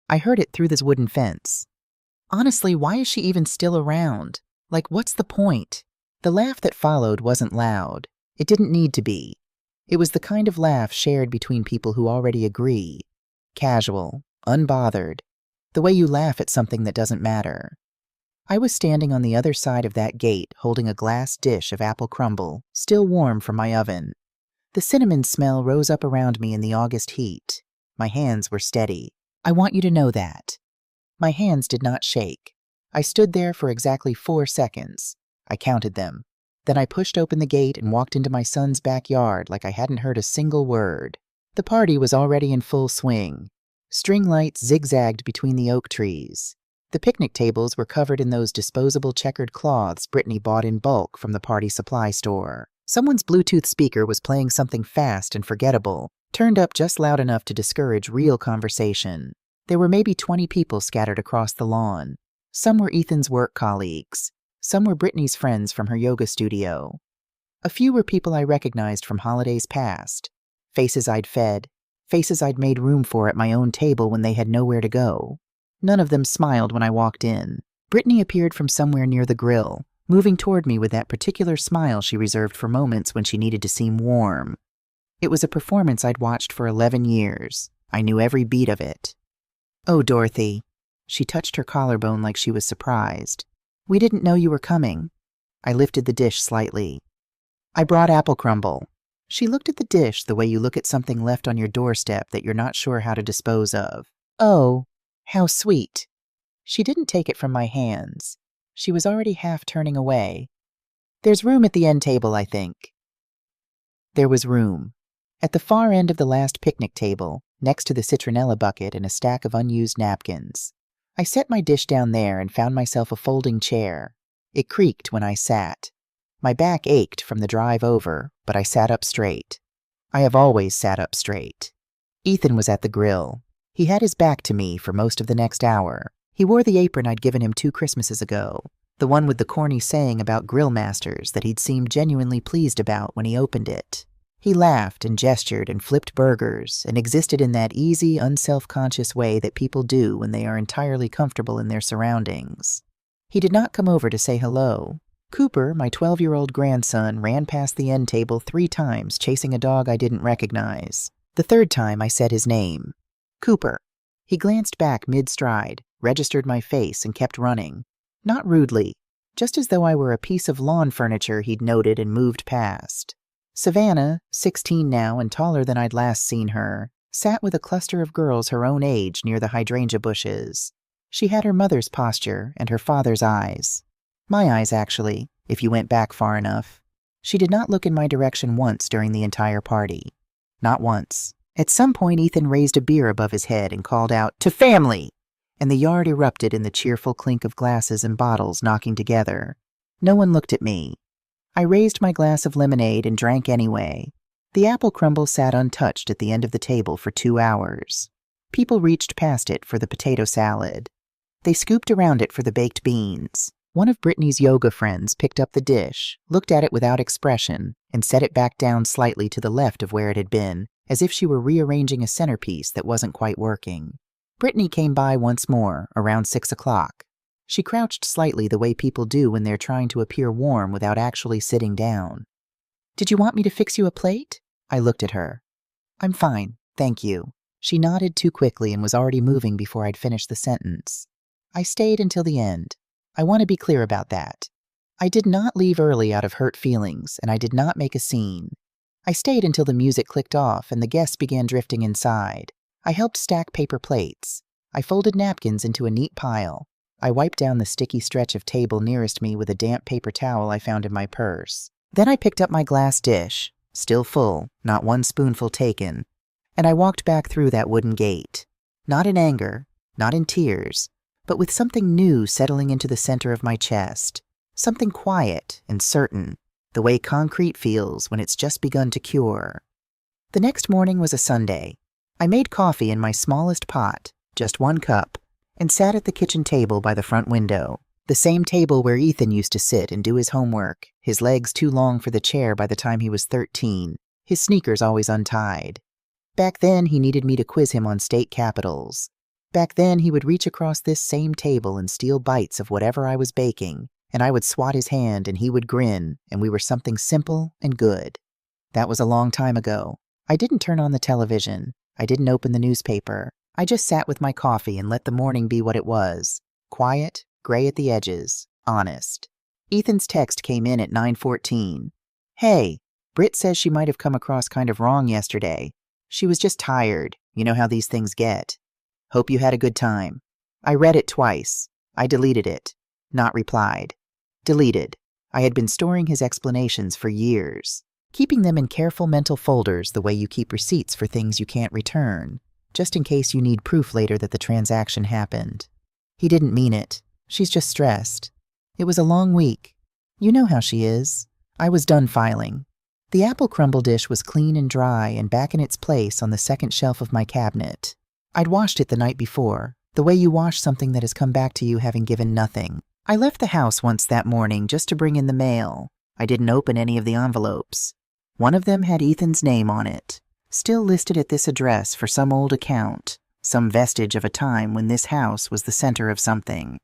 I heard it through this wooden fence. Honestly, why is she even still around? Like, what's the point? The laugh that followed wasn't loud. It didn't need to be. It was the kind of laugh shared between people who already agree. Casual, unbothered. The way you laugh at something that doesn't matter. I was standing on the other side of that gate holding a glass dish of apple crumble, still warm from my oven. The cinnamon smell rose up around me in the August heat. My hands were steady. I want you to know that. My hands did not shake. I stood there for exactly 4 seconds. I counted them. Then I pushed open the gate and walked into my son's backyard like I hadn't heard a single word. The party was already in full swing. String lights zigzagged between the oak trees. The picnic tables were covered in those disposable checkered cloths Brittany bought in bulk from the party supply store. Someone's Bluetooth speaker was playing something fast and forgettable, turned up just loud enough to discourage real conversation. There were maybe 20 people scattered across the lawn. Some were Ethan's work colleagues. Some were Brittany's friends from her yoga studio. A few were people I recognized from holidays past. Faces I'd fed. Faces I'd made room for at my own table when they had nowhere to go. None of them smiled when I walked in. Brittany appeared from somewhere near the grill, moving toward me with that particular smile she reserved for moments when she needed to seem warm. It was a performance I'd watched for 11 years. I knew every beat of it. "Oh, Dorothy." She touched her collarbone like she was surprised. "We didn't know you were coming." I lifted the dish slightly. "I brought apple crumble." She looked at the dish the way you look at something left on your doorstep that you're not sure how to dispose of. "Oh, how sweet." She didn't take it from my hands. She was already half turning away. "There's room at the end table, I think." There was room. At the far end of the last picnic table, next to the citronella bucket and a stack of unused napkins. I set my dish down there and found myself a folding chair. It creaked when I sat. My back ached from the drive over, but I sat up straight. I have always sat up straight. Ethan was at the grill. He had his back to me for most of the next hour. He wore the apron I'd given him 2 Christmases ago, the one with the corny saying about grill masters that he'd seemed genuinely pleased about when he opened it. He laughed and gestured and flipped burgers and existed in that easy, unself-conscious way that people do when they are entirely comfortable in their surroundings. He did not come over to say hello. Cooper, my 12-year-old grandson, ran past the end table 3 times chasing a dog I didn't recognize. The 3rd time I said his name. "Cooper." He glanced back mid-stride, registered my face, and kept running. Not rudely, just as though I were a piece of lawn furniture he'd noted and moved past. Savannah, 16 now and taller than I'd last seen her, sat with a cluster of girls her own age near the hydrangea bushes. She had her mother's posture and her father's eyes. My eyes, actually, if you went back far enough. She did not look in my direction once during the entire party. Not once. At some point, Ethan raised a beer above his head and called out, "To family!" And the yard erupted in the cheerful clink of glasses and bottles knocking together. No one looked at me. I raised my glass of lemonade and drank anyway. The apple crumble sat untouched at the end of the table for 2 hours. People reached past it for the potato salad. They scooped around it for the baked beans. One of Brittany's yoga friends picked up the dish, looked at it without expression, and set it back down slightly to the left of where it had been, as if she were rearranging a centerpiece that wasn't quite working. Brittany came by once more, around 6 o'clock. She crouched slightly the way people do when they're trying to appear warm without actually sitting down. "Did you want me to fix you a plate?" I looked at her. "I'm fine, thank you." She nodded too quickly and was already moving before I'd finished the sentence. I stayed until the end. I want to be clear about that. I did not leave early out of hurt feelings, and I did not make a scene. I stayed until the music clicked off and the guests began drifting inside. I helped stack paper plates. I folded napkins into a neat pile. I wiped down the sticky stretch of table nearest me with a damp paper towel I found in my purse. Then I picked up my glass dish, still full, not one spoonful taken, and I walked back through that wooden gate. Not in anger, not in tears, but with something new settling into the center of my chest. Something quiet and certain, the way concrete feels when it's just begun to cure. The next morning was a Sunday. I made coffee in my smallest pot, just 1 cup, and sat at the kitchen table by the front window, the same table where Ethan used to sit and do his homework, his legs too long for the chair by the time he was 13, his sneakers always untied. Back then, he needed me to quiz him on state capitals. Back then, he would reach across this same table and steal bites of whatever I was baking, and I would swat his hand and he would grin, and we were something simple and good. That was a long time ago. I didn't turn on the television. I didn't open the newspaper. I just sat with my coffee and let the morning be what it was. Quiet, gray at the edges, honest. Ethan's text came in at 9:14. Hey, Britt says she might have come across kind of wrong yesterday. She was just tired. You know how these things get. Hope you had a good time. I read it twice. I deleted it. Not replied. Deleted. I had been storing his explanations for years, keeping them in careful mental folders the way you keep receipts for things you can't return, just in case you need proof later that the transaction happened. He didn't mean it. She's just stressed. It was a long week. You know how she is. I was done filing. The apple crumble dish was clean and dry and back in its place on the second shelf of my cabinet. I'd washed it the night before, the way you wash something that has come back to you having given nothing. I left the house once that morning just to bring in the mail. I didn't open any of the envelopes. One of them had Ethan's name on it, still listed at this address for some old account, some vestige of a time when this house was the center of something.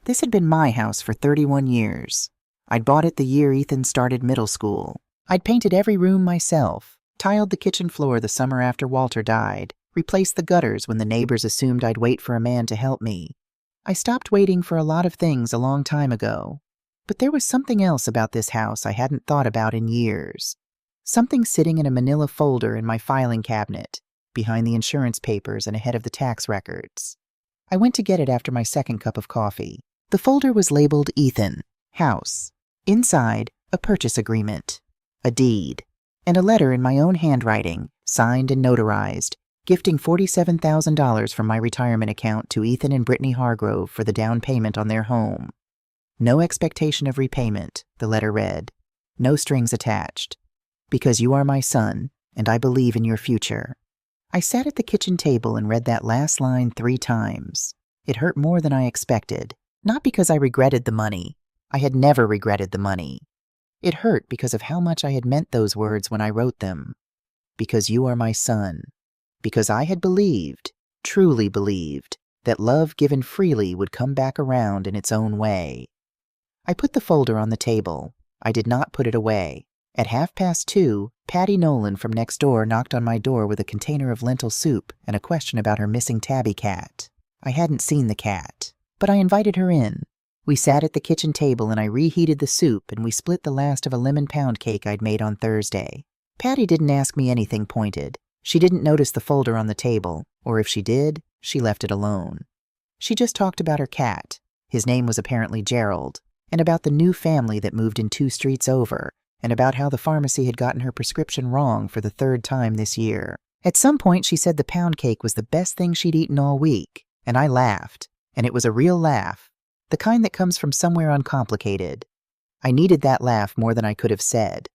This had been my house for 31 years. I'd bought it the year Ethan started middle school. I'd painted every room myself, tiled the kitchen floor the summer after Walter died, replaced the gutters when the neighbors assumed I'd wait for a man to help me. I stopped waiting for a lot of things a long time ago. But there was something else about this house I hadn't thought about in years. Something sitting in a manila folder in my filing cabinet, behind the insurance papers and ahead of the tax records. I went to get it after my second cup of coffee. The folder was labeled Ethan, House. Inside, a purchase agreement, a deed, and a letter in my own handwriting, signed and notarized, gifting $47,000 from my retirement account to Ethan and Brittany Hargrove for the down payment on their home. No expectation of repayment, the letter read. No strings attached. Because you are my son, and I believe in your future. I sat at the kitchen table and read that last line 3 times. It hurt more than I expected, not because I regretted the money. I had never regretted the money. It hurt because of how much I had meant those words when I wrote them. Because you are my son. Because I had believed, truly believed, that love given freely would come back around in its own way. I put the folder on the table. I did not put it away. At 2:30, Patty Nolan from next door knocked on my door with a container of lentil soup and a question about her missing tabby cat. I hadn't seen the cat, but I invited her in. We sat at the kitchen table and I reheated the soup and we split the last of a lemon pound cake I'd made on Thursday. Patty didn't ask me anything pointed. She didn't notice the folder on the table, or if she did, she left it alone. She just talked about her cat. His name was apparently Gerald, and about the new family that moved in 2 streets over, and about how the pharmacy had gotten her prescription wrong for the 3rd time this year. At some point, she said the pound cake was the best thing she'd eaten all week, and I laughed, and it was a real laugh, the kind that comes from somewhere uncomplicated. I needed that laugh more than I could have said.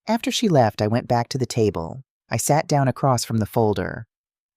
After she left, I went back to the table. I sat down across from the folder.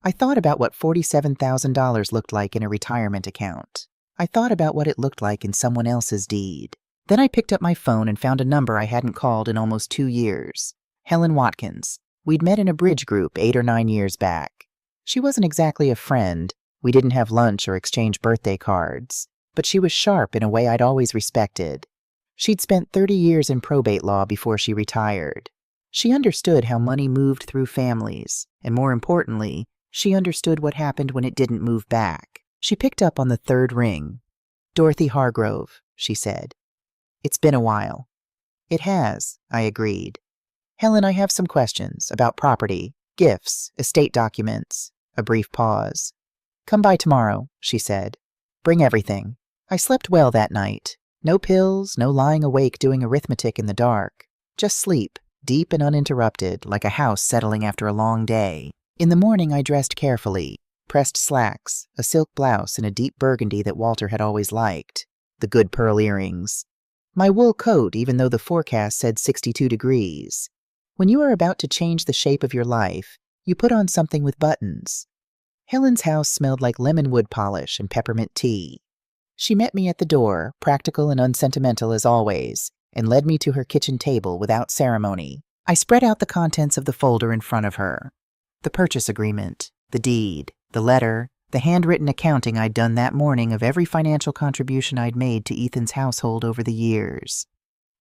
I thought about what $47,000 looked like in a retirement account. I thought about what it looked like in someone else's deed. Then I picked up my phone and found a number I hadn't called in almost 2 years. Helen Watkins. We'd met in a bridge group 8 or 9 years back. She wasn't exactly a friend. We didn't have lunch or exchange birthday cards. But she was sharp in a way I'd always respected. She'd spent 30 years in probate law before she retired. She understood how money moved through families, and more importantly, she understood what happened when it didn't move back. She picked up on the 3rd ring. Dorothy Hargrove, she said. It's been a while. It has, I agreed. Helen, I have some questions about property, gifts, estate documents. A brief pause. Come by tomorrow, she said. Bring everything. I slept well that night. No pills, no lying awake doing arithmetic in the dark. Just sleep, deep and uninterrupted, like a house settling after a long day. In the morning I dressed carefully. Pressed slacks, a silk blouse, and a deep burgundy that Walter had always liked. The good pearl earrings. My wool coat, even though the forecast said 62 degrees. When you are about to change the shape of your life, you put on something with buttons. Helen's house smelled like lemon wood polish and peppermint tea. She met me at the door, practical and unsentimental as always, and led me to her kitchen table without ceremony. I spread out the contents of the folder in front of her. The purchase agreement, the deed, the letter, The handwritten accounting I'd done that morning of every financial contribution I'd made to Ethan's household over the years.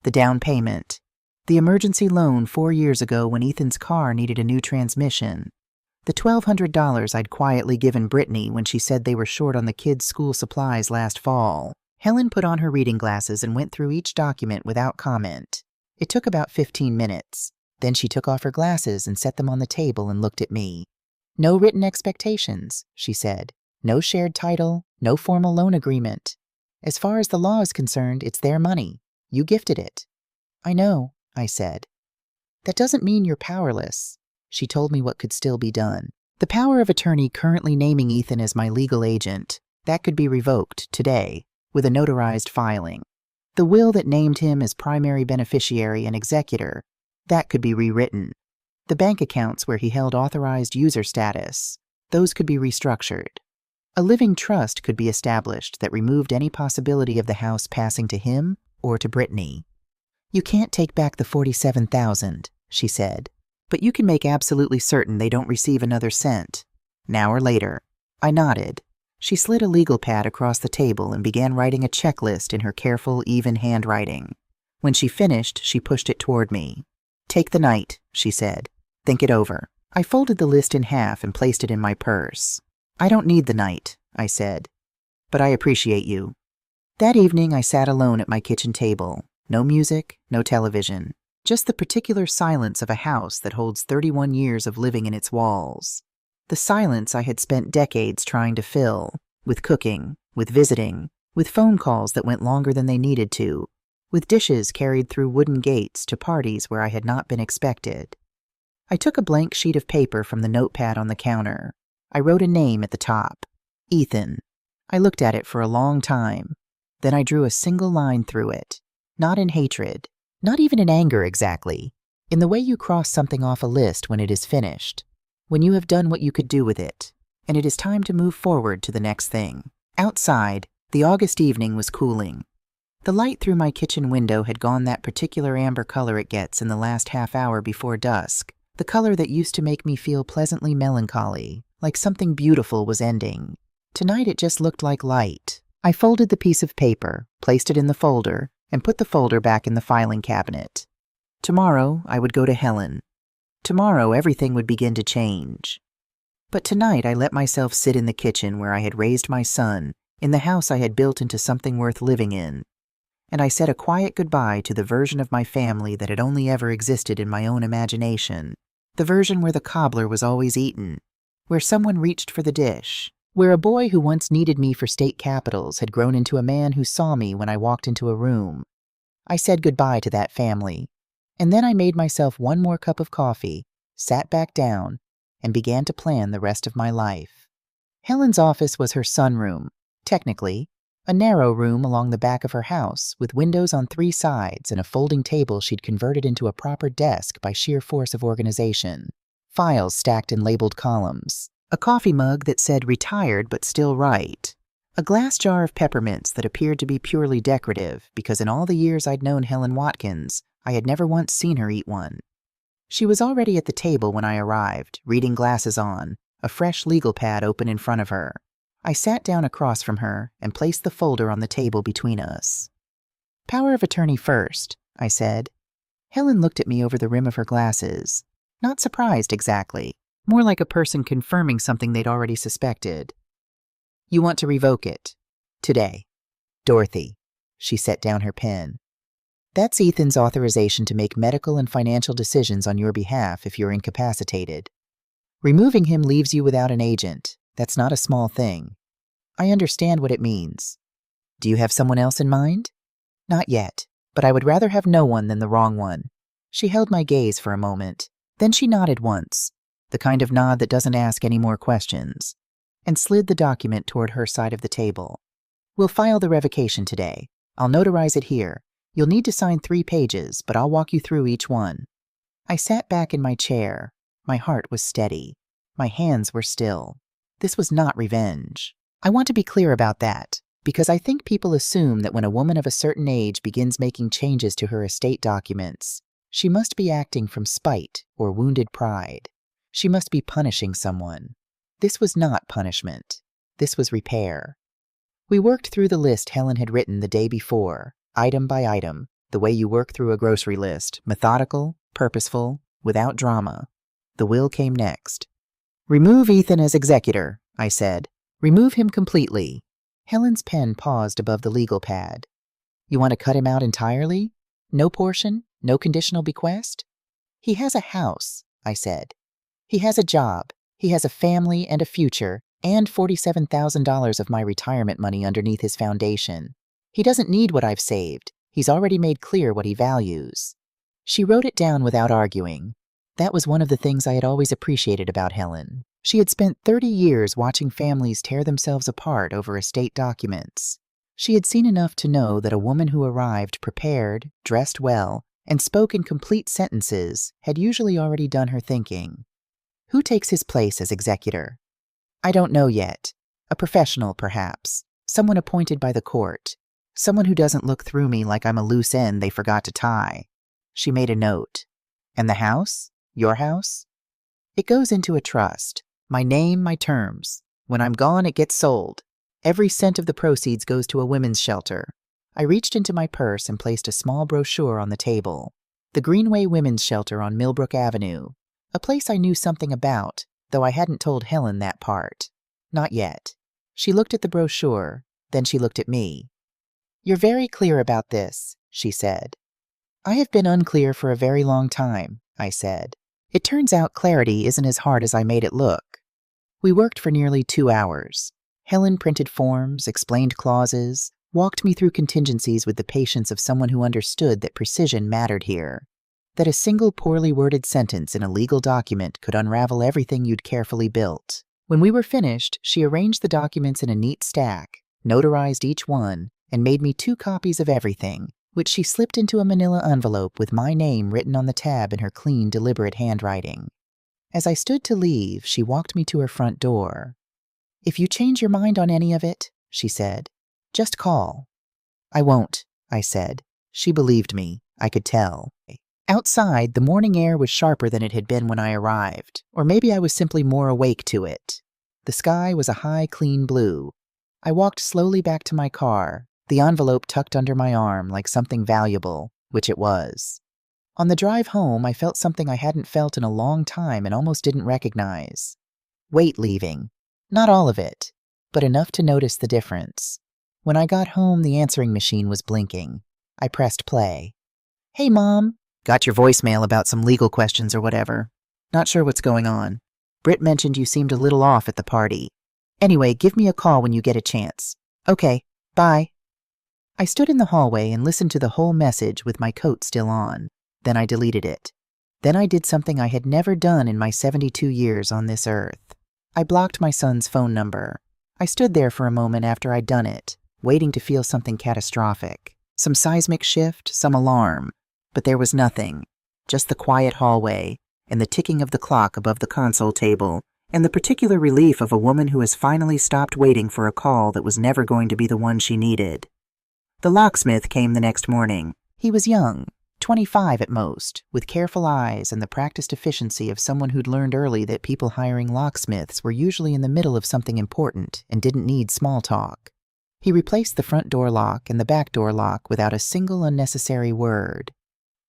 The down payment. The emergency loan 4 years ago when Ethan's car needed a new transmission. The $1,200 I'd quietly given Brittany when she said they were short on the kids' school supplies last fall. Helen put on her reading glasses and went through each document without comment. It took about 15 minutes. Then she took off her glasses and set them on the table and looked at me. No written expectations, she said. No shared title, no formal loan agreement. As far as the law is concerned, it's their money. You gifted it. I know, I said. That doesn't mean you're powerless. She told me what could still be done. The power of attorney currently naming Ethan as my legal agent, that could be revoked today with a notarized filing. The will that named him as primary beneficiary and executor, that could be rewritten. The bank accounts where he held authorized user status, those could be restructured. A living trust could be established that removed any possibility of the house passing to him or to Brittany. You can't take back the $47,000, she said, but you can make absolutely certain they don't receive another cent, now or later. I nodded. She slid a legal pad across the table and began writing a checklist in her careful, even handwriting. When she finished, she pushed it toward me. Take the night, she said. Think it over. I folded the list in half and placed it in my purse. I don't need the night, I said, but I appreciate you. That evening, I sat alone at my kitchen table. No music, no television. Just the particular silence of a house that holds 31 years of living in its walls. The silence I had spent decades trying to fill, with cooking, with visiting, with phone calls that went longer than they needed to, with dishes carried through wooden gates to parties where I had not been expected. I took a blank sheet of paper from the notepad on the counter. I wrote a name at the top, Ethan. I looked at it for a long time. Then I drew a single line through it, not in hatred, not even in anger exactly, in the way you cross something off a list when it is finished, when you have done what you could do with it, and it is time to move forward to the next thing. Outside, the August evening was cooling. The light through my kitchen window had gone that particular amber color it gets in the last half hour before dusk, the color that used to make me feel pleasantly melancholy, like something beautiful was ending. Tonight it just looked like light. I folded the piece of paper, placed it in the folder, and put the folder back in the filing cabinet. Tomorrow, I would go to Helen. Tomorrow, everything would begin to change. But tonight, I let myself sit in the kitchen where I had raised my son, in the house I had built into something worth living in. And I said a quiet goodbye to the version of my family that had only ever existed in my own imagination, the version where the cobbler was always eaten, where someone reached for the dish, where a boy who once needed me for state capitals had grown into a man who saw me when I walked into a room. I said goodbye to that family, and then I made myself one more cup of coffee, sat back down, and began to plan the rest of my life. Helen's office was her sunroom, technically, a narrow room along the back of her house with windows on 3 sides and a folding table she'd converted into a proper desk by sheer force of organization, files stacked in labeled columns, a coffee mug that said retired but still right, a glass jar of peppermints that appeared to be purely decorative because in all the years I'd known Helen Watkins, I had never once seen her eat one. She was already at the table when I arrived, reading glasses on, a fresh legal pad open in front of her. I sat down across from her and placed the folder on the table between us. Power of attorney first, I said. Helen looked at me over the rim of her glasses, not surprised exactly. More like a person confirming something they'd already suspected. You want to revoke it. Today. Dorothy. She set down her pen. That's Ethan's authorization to make medical and financial decisions on your behalf if you're incapacitated. Removing him leaves you without an agent. That's not a small thing. I understand what it means. Do you have someone else in mind? Not yet, but I would rather have no one than the wrong one. She held my gaze for a moment. Then she nodded once, the kind of nod that doesn't ask any more questions, and slid the document toward her side of the table. We'll file the revocation today. I'll notarize it here. You'll need to sign 3 pages, but I'll walk you through each one. I sat back in my chair. My heart was steady. My hands were still. This was not revenge. I want to be clear about that, because I think people assume that when a woman of a certain age begins making changes to her estate documents, she must be acting from spite or wounded pride. She must be punishing someone. This was not punishment. This was repair. We worked through the list Helen had written the day before, item by item, the way you work through a grocery list, methodical, purposeful, without drama. The will came next. "Remove Ethan as executor," I said. "Remove him completely." Helen's pen paused above the legal pad. "You want to cut him out entirely? No portion? No conditional bequest?" "He has a house," I said. "He has a job. He has a family and a future, and $47,000 of my retirement money underneath his foundation. He doesn't need what I've saved. He's already made clear what he values." She wrote it down without arguing. That was one of the things I had always appreciated about Helen. She had spent 30 years watching families tear themselves apart over estate documents. She had seen enough to know that a woman who arrived prepared, dressed well, and spoke in complete sentences had usually already done her thinking. Who takes his place as executor? I don't know yet. A professional, perhaps. Someone appointed by the court. Someone who doesn't look through me like I'm a loose end they forgot to tie. She made a note. And the house? Your house? It goes into a trust. My name, my terms. When I'm gone, it gets sold. Every cent of the proceeds goes to a women's shelter. I reached into my purse and placed a small brochure on the table. The Greenway Women's Shelter on Millbrook Avenue. A place I knew something about, though I hadn't told Helen that part. Not yet. She looked at the brochure, then she looked at me. "You're very clear about this," she said. "I have been unclear for a very long time," I said. "It turns out clarity isn't as hard as I made it look." We worked for nearly 2 hours. Helen printed forms, explained clauses, walked me through contingencies with the patience of someone who understood that precision mattered here, that a single poorly worded sentence in a legal document could unravel everything you'd carefully built. When we were finished, she arranged the documents in a neat stack, notarized each one, and made me 2 copies of everything, which she slipped into a manila envelope with my name written on the tab in her clean, deliberate handwriting. As I stood to leave, she walked me to her front door. "If you change your mind on any of it," she said, "just call." "I won't," I said. She believed me. I could tell. Outside, the morning air was sharper than it had been when I arrived, or maybe I was simply more awake to it. The sky was a high, clean blue. I walked slowly back to my car, the envelope tucked under my arm like something valuable, which it was. On the drive home, I felt something I hadn't felt in a long time and almost didn't recognize. Weight leaving. Not all of it, but enough to notice the difference. When I got home, the answering machine was blinking. I pressed play. "Hey, Mom. Got your voicemail about some legal questions or whatever. Not sure what's going on. Britt mentioned you seemed a little off at the party. Anyway, give me a call when you get a chance. Okay, bye." I stood in the hallway and listened to the whole message with my coat still on. Then I deleted it. Then I did something I had never done in my 72 years on this earth. I blocked my son's phone number. I stood there for a moment after I'd done it, waiting to feel something catastrophic. Some seismic shift, some alarm. But there was nothing. Just the quiet hallway, and the ticking of the clock above the console table, and the particular relief of a woman who has finally stopped waiting for a call that was never going to be the one she needed. The locksmith came the next morning. He was young. 25 at most, with careful eyes and the practiced efficiency of someone who'd learned early that people hiring locksmiths were usually in the middle of something important and didn't need small talk. He replaced the front door lock and the back door lock without a single unnecessary word.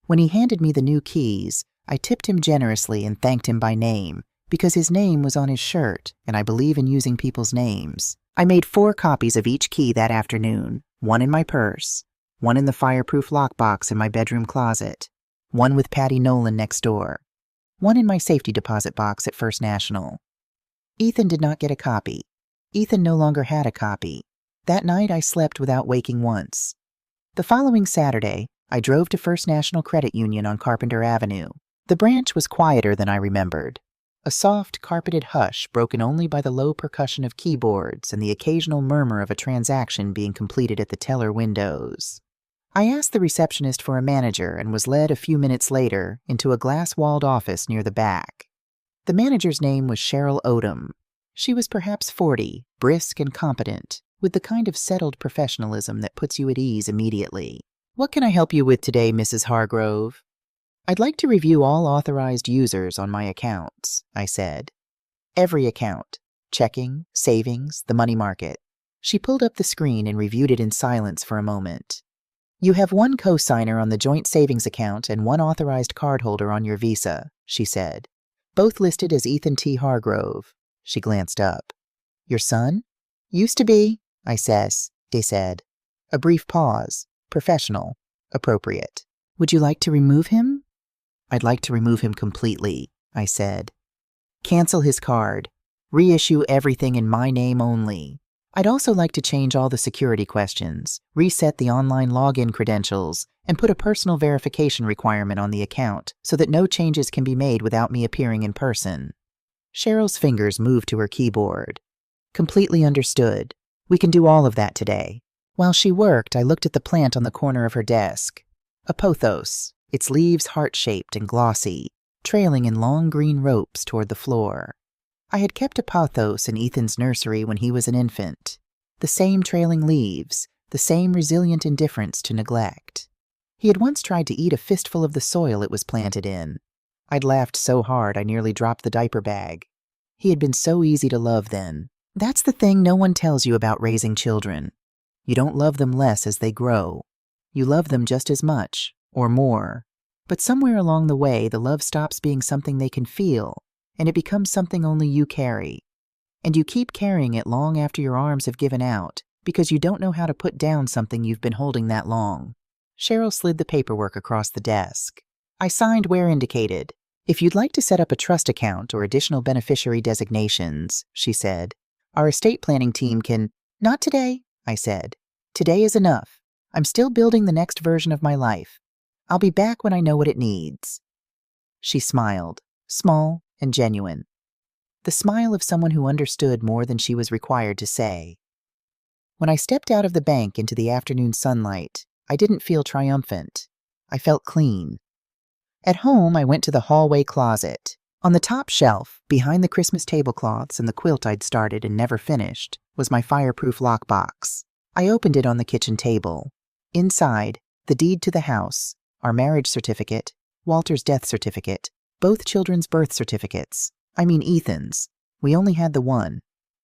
When he handed me the new keys, I tipped him generously and thanked him by name, because his name was on his shirt, and I believe in using people's names. I made 4 copies of each key that afternoon, 1 in my purse, 1 in the fireproof lockbox in my bedroom closet, 1 with Patty Nolan next door, 1 in my safety deposit box at First National. Ethan did not get a copy. Ethan no longer had a copy. That night I slept without waking once. The following Saturday, I drove to First National Credit Union on Carpenter Avenue. The branch was quieter than I remembered. A soft, carpeted hush broken only by the low percussion of keyboards and the occasional murmur of a transaction being completed at the teller windows. I asked the receptionist for a manager and was led a few minutes later into a glass-walled office near the back. The manager's name was Cheryl Odom. She was perhaps 40, brisk and competent, with the kind of settled professionalism that puts you at ease immediately. "What can I help you with today, Mrs. Hargrove?" "I'd like to review all authorized users on my accounts," I said. "Every account. checking, savings, the money market. She pulled up the screen and reviewed it in silence for a moment. You have one co-signer on the joint savings account and one authorized cardholder on your Visa, she said. Both listed as Ethan T. Hargrove. She glanced up. Your son? Used to be, I says, they said. A brief pause. Professional. Appropriate. Would you like to remove him? I'd like to remove him completely, I said. Cancel his card. Reissue everything in my name only. I'd also like to change all the security questions, reset the online login credentials, and put a personal verification requirement on the account so that no changes can be made without me appearing in person. Cheryl's fingers moved to her keyboard. Completely understood. We can do all of that today. While she worked, I looked at the plant on the corner of her desk. A pothos, its leaves heart-shaped and glossy, trailing in long green ropes toward the floor. I had kept a pothos in Ethan's nursery when he was an infant. The same trailing leaves, the same resilient indifference to neglect. He had once tried to eat a fistful of the soil it was planted in. I'd laughed so hard I nearly dropped the diaper bag. He had been so easy to love then. That's the thing no one tells you about raising children. You don't love them less as they grow. You love them just as much, or more. But somewhere along the way, the love stops being something they can feel, and it becomes something only you carry. And you keep carrying it long after your arms have given out, because you don't know how to put down something you've been holding that long. Cheryl slid the paperwork across the desk. I signed where indicated. If you'd like to set up a trust account or additional beneficiary designations, she said, our estate planning team can— Not today, I said. Today is enough. I'm still building the next version of my life. I'll be back when I know what it needs. She smiled, small and genuine. The smile of someone who understood more than she was required to say. When I stepped out of the bank into the afternoon sunlight, I didn't feel triumphant. I felt clean. At home, I went to the hallway closet. On the top shelf, behind the Christmas tablecloths and the quilt I'd started and never finished, was my fireproof lockbox. I opened it on the kitchen table. Inside, the deed to the house, our marriage certificate, Walter's death certificate, both children's birth certificates. I mean Ethan's. We only had the one.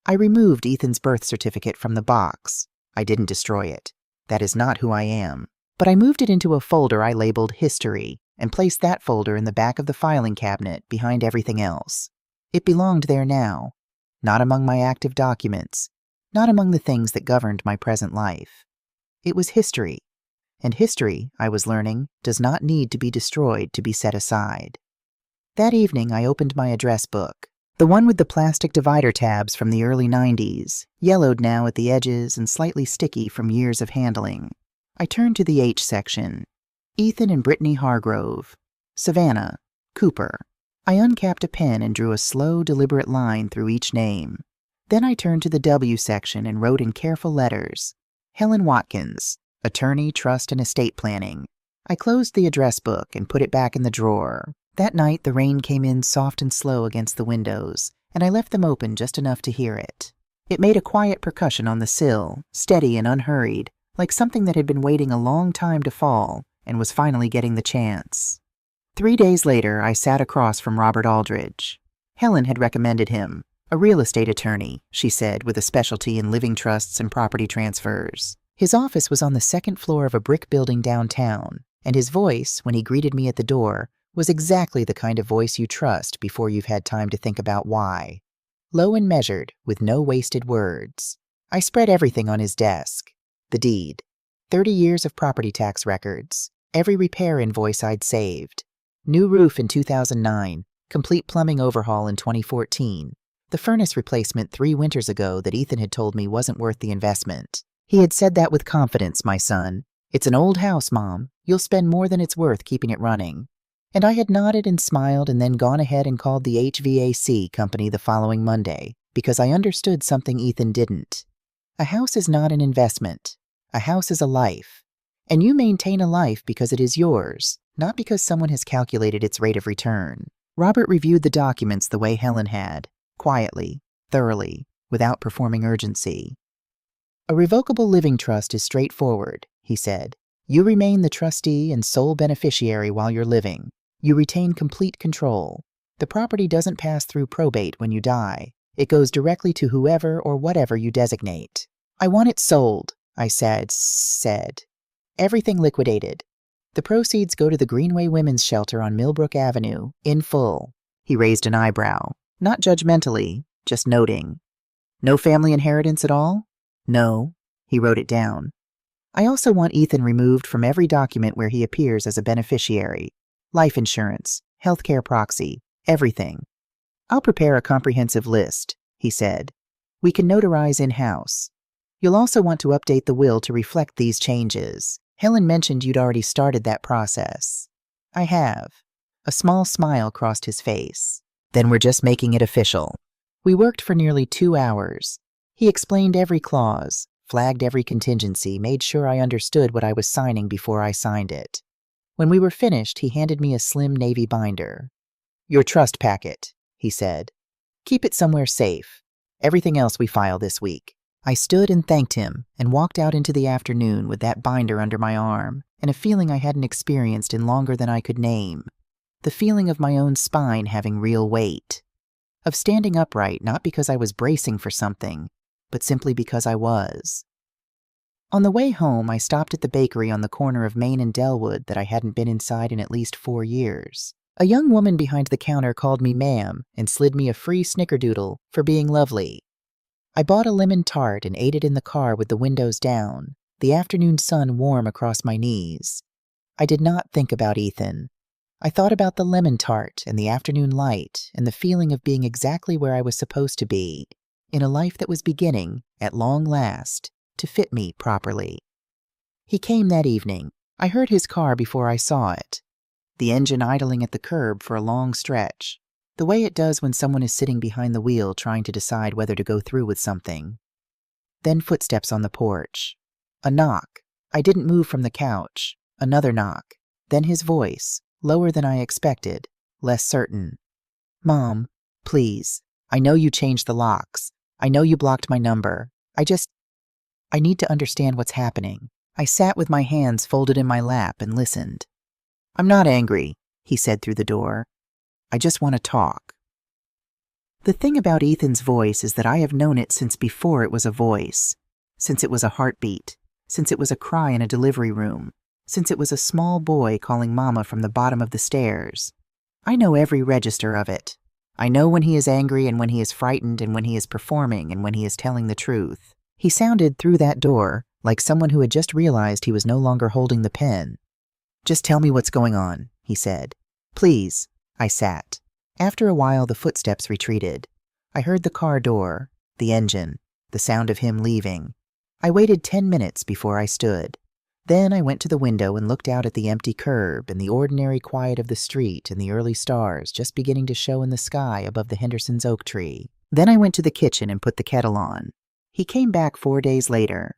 I removed Ethan's birth certificate from the box. I didn't destroy it. That is not who I am. But I moved it into a folder I labeled History and placed that folder in the back of the filing cabinet behind everything else. It belonged there now, not among my active documents, not among the things that governed my present life. It was history, and history, I was learning, does not need to be destroyed to be set aside. That evening, I opened my address book, the one with the plastic divider tabs from the early 90s, yellowed now at the edges and slightly sticky from years of handling. I turned to the H section. Ethan and Brittany Hargrove. Savannah. Cooper. I uncapped a pen and drew a slow, deliberate line through each name. Then I turned to the W section and wrote in careful letters, Helen Watkins, Attorney, Trust, and Estate Planning. I closed the address book and put it back in the drawer. That night, the rain came in soft and slow against the windows, and I left them open just enough to hear it. It made a quiet percussion on the sill, steady and unhurried, like something that had been waiting a long time to fall and was finally getting the chance. 3 days later, I sat across from Robert Aldridge. Helen had recommended him. A real estate attorney, she said, with a specialty in living trusts and property transfers. His office was on the second floor of a brick building downtown, and his voice, when he greeted me at the door, was exactly the kind of voice you trust before you've had time to think about why. Low and measured, with no wasted words. I spread everything on his desk. The deed. 30 years of property tax records. Every repair invoice I'd saved. New roof in 2009. Complete plumbing overhaul in 2014. The furnace replacement 3 winters ago that Ethan had told me wasn't worth the investment. He had said that with confidence, my son. It's an old house, Mom. You'll spend more than it's worth keeping it running. And I had nodded and smiled and then gone ahead and called the HVAC company the following Monday, because I understood something Ethan didn't. A house is not an investment. A house is a life. And you maintain a life because it is yours, not because someone has calculated its rate of return. Robert reviewed the documents the way Helen had, quietly, thoroughly, without performing urgency. A revocable living trust is straightforward, he said. You remain the trustee and sole beneficiary while you're living. You retain complete control. The property doesn't pass through probate when you die. It goes directly to whoever or whatever you designate. I want it sold, I said. Everything liquidated. The proceeds go to the Greenway Women's Shelter on Millbrook Avenue, in full. He raised an eyebrow, not judgmentally, just noting. No family inheritance at all? No. He wrote it down. I also want Ethan removed from every document where he appears as a beneficiary. Life insurance, healthcare proxy, everything. I'll prepare a comprehensive list, he said. We can notarize in-house. You'll also want to update the will to reflect these changes. Helen mentioned you'd already started that process. I have. A small smile crossed his face. Then we're just making it official. We worked for nearly 2 hours. He explained every clause, flagged every contingency, made sure I understood what I was signing before I signed it. When we were finished, he handed me a slim navy binder. Your trust packet, he said. Keep it somewhere safe. Everything else we file this week. I stood and thanked him and walked out into the afternoon with that binder under my arm and a feeling I hadn't experienced in longer than I could name. The feeling of my own spine having real weight. Of standing upright not because I was bracing for something, but simply because I was. On the way home, I stopped at the bakery on the corner of Main and Delwood that I hadn't been inside in at least 4 years. A young woman behind the counter called me ma'am and slid me a free snickerdoodle for being lovely. I bought a lemon tart and ate it in the car with the windows down, the afternoon sun warm across my knees. I did not think about Ethan. I thought about the lemon tart and the afternoon light and the feeling of being exactly where I was supposed to be, in a life that was beginning, at long last, to fit me properly. He came that evening. I heard his car before I saw it. The engine idling at the curb for a long stretch, the way it does when someone is sitting behind the wheel trying to decide whether to go through with something. Then footsteps on the porch. A knock. I didn't move from the couch. Another knock. Then his voice, lower than I expected, less certain. Mom, please. I know you changed the locks. I know you blocked my number. I need to understand what's happening. I sat with my hands folded in my lap and listened. I'm not angry, he said through the door. I just want to talk. The thing about Ethan's voice is that I have known it since before it was a voice, since it was a heartbeat, since it was a cry in a delivery room, since it was a small boy calling Mama from the bottom of the stairs. I know every register of it. I know when he is angry and when he is frightened and when he is performing and when he is telling the truth. He sounded through that door like someone who had just realized he was no longer holding the pen. Just tell me what's going on, he said. Please. I sat. After a while, the footsteps retreated. I heard the car door, the engine, the sound of him leaving. I waited 10 minutes before I stood. Then I went to the window and looked out at the empty curb and the ordinary quiet of the street and the early stars just beginning to show in the sky above the Henderson's oak tree. Then I went to the kitchen and put the kettle on. He came back 4 days later.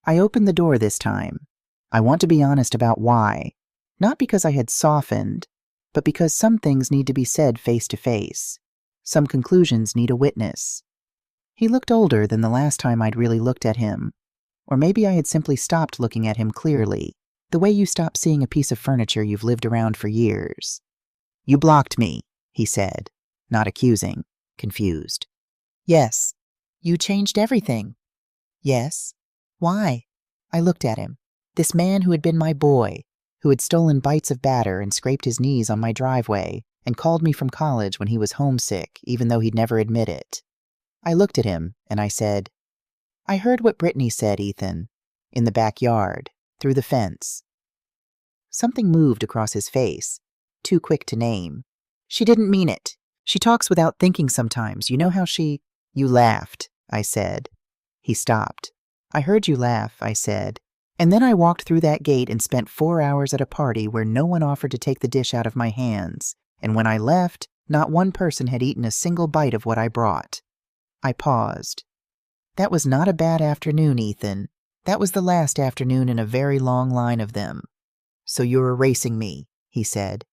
I opened the door this time. I want to be honest about why. Not because I had softened, but because some things need to be said face to face. Some conclusions need a witness. He looked older than the last time I'd really looked at him. Or maybe I had simply stopped looking at him clearly, the way you stop seeing a piece of furniture you've lived around for years. You blocked me, he said, not accusing, confused. Yes. You changed everything. Yes. Why? I looked at him. This man who had been my boy, who had stolen bites of batter and scraped his knees on my driveway and called me from college when he was homesick, even though he'd never admit it. I looked at him and I said, I heard what Brittany said, Ethan, in the backyard, through the fence. Something moved across his face, too quick to name. She didn't mean it. She talks without thinking sometimes. You know how she... You laughed, I said. He stopped. I heard you laugh, I said. And then I walked through that gate and spent 4 hours at a party where no one offered to take the dish out of my hands. And when I left, not one person had eaten a single bite of what I brought. I paused. That was not a bad afternoon, Ethan. That was the last afternoon in a very long line of them. So you're erasing me, he said.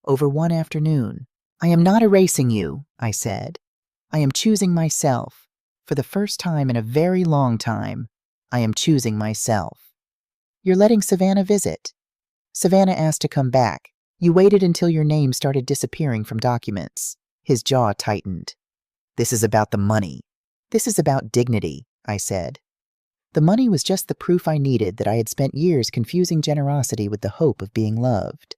Over one afternoon. I am not erasing you, I said. I am choosing myself. For the first time in a very long time, I am choosing myself. You're letting Savannah visit. Savannah asked to come back. You waited until your name started disappearing from documents. His jaw tightened. This is about the money. This is about dignity, I said. The money was just the proof I needed that I had spent years confusing generosity with the hope of being loved.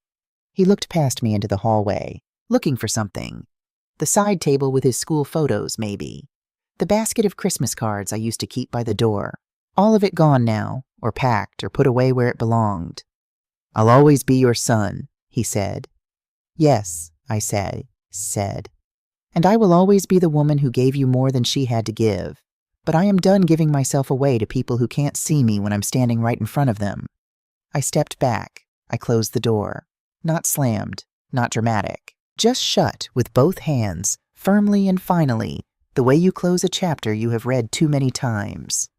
He looked past me into the hallway, looking for something. The side table with his school photos, maybe. The basket of Christmas cards I used to keep by the door. All of it gone now, or packed, or put away where it belonged. I'll always be your son, he said. Yes, I said. And I will always be the woman who gave you more than she had to give. But I am done giving myself away to people who can't see me when I'm standing right in front of them. I stepped back. I closed the door. Not slammed, not dramatic. Just shut with both hands, firmly and finally, the way you close a chapter you have read too many times.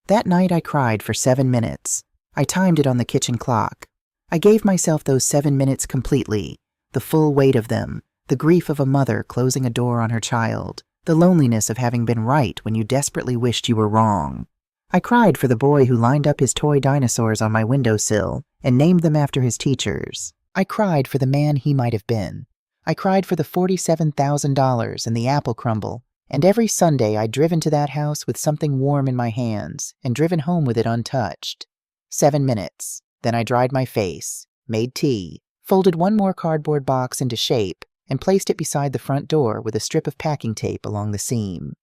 That night I cried for 7 minutes. I timed it on the kitchen clock. I gave myself those 7 minutes completely, the full weight of them, the grief of a mother closing a door on her child, the loneliness of having been right when you desperately wished you were wrong. I cried for the boy who lined up his toy dinosaurs on my windowsill and named them after his teachers. I cried for the man he might have been. I cried for the $47,000 and the apple crumble, and every Sunday I'd driven to that house with something warm in my hands and driven home with it untouched. 7 minutes. Then I dried my face, made tea, folded one more cardboard box into shape, and placed it beside the front door with a strip of packing tape along the seam.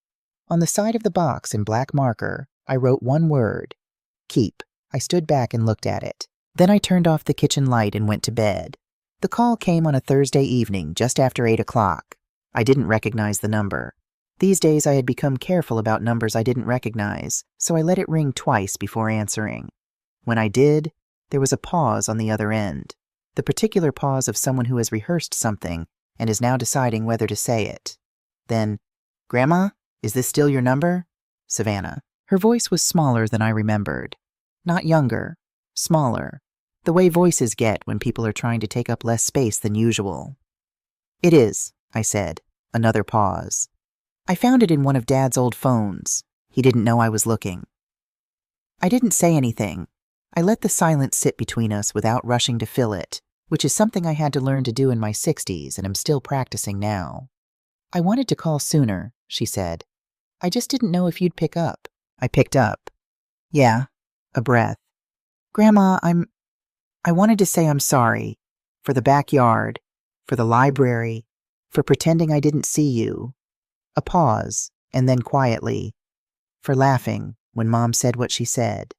On the side of the box in black marker, I wrote one word, keep. I stood back and looked at it. Then I turned off the kitchen light and went to bed. The call came on a Thursday evening, just after 8 o'clock. I didn't recognize the number. These days I had become careful about numbers I didn't recognize, so I let it ring twice before answering. When I did, there was a pause on the other end, the particular pause of someone who has rehearsed something and is now deciding whether to say it. Then, "Grandma, is this still your number?" Savannah. Her voice was smaller than I remembered. Not younger, smaller. The way voices get when people are trying to take up less space than usual. "It is," I said. Another pause. "I found it in one of Dad's old phones. He didn't know I was looking." I didn't say anything. I let the silence sit between us without rushing to fill it, which is something I had to learn to do in my 60s and am still practicing now. "I wanted to call sooner," she said. "I just didn't know if you'd pick up." I picked up. "Yeah," a breath. "Grandma, I wanted to say I'm sorry. For the backyard, for the library, for pretending I didn't see you." A pause, and then quietly, "For laughing when Mom said what she said."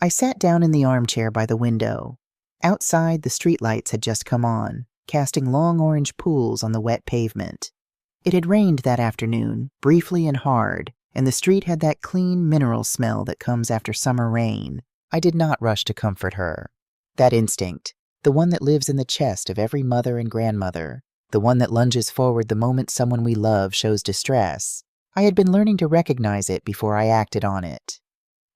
I sat down in the armchair by the window. Outside, the streetlights had just come on, casting long orange pools on the wet pavement. It had rained that afternoon, briefly and hard, and the street had that clean mineral smell that comes after summer rain. I did not rush to comfort her. That instinct, the one that lives in the chest of every mother and grandmother, the one that lunges forward the moment someone we love shows distress, I had been learning to recognize it before I acted on it.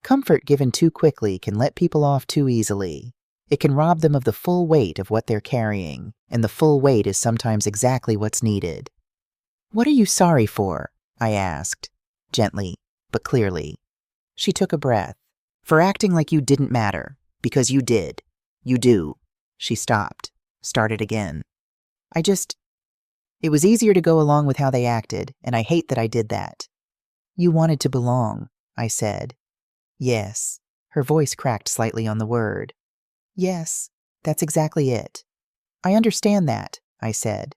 Comfort given too quickly can let people off too easily. It can rob them of the full weight of what they're carrying, and the full weight is sometimes exactly what's needed. "What are you sorry for?" I asked, gently, but clearly. She took a breath. "For acting like you didn't matter, because you did. You do." She stopped, started again. It was easier to go along with how they acted, and I hate that I did that." "You wanted to belong," I said. "Yes." Her voice cracked slightly on the word. "Yes, that's exactly it." "I understand that," I said.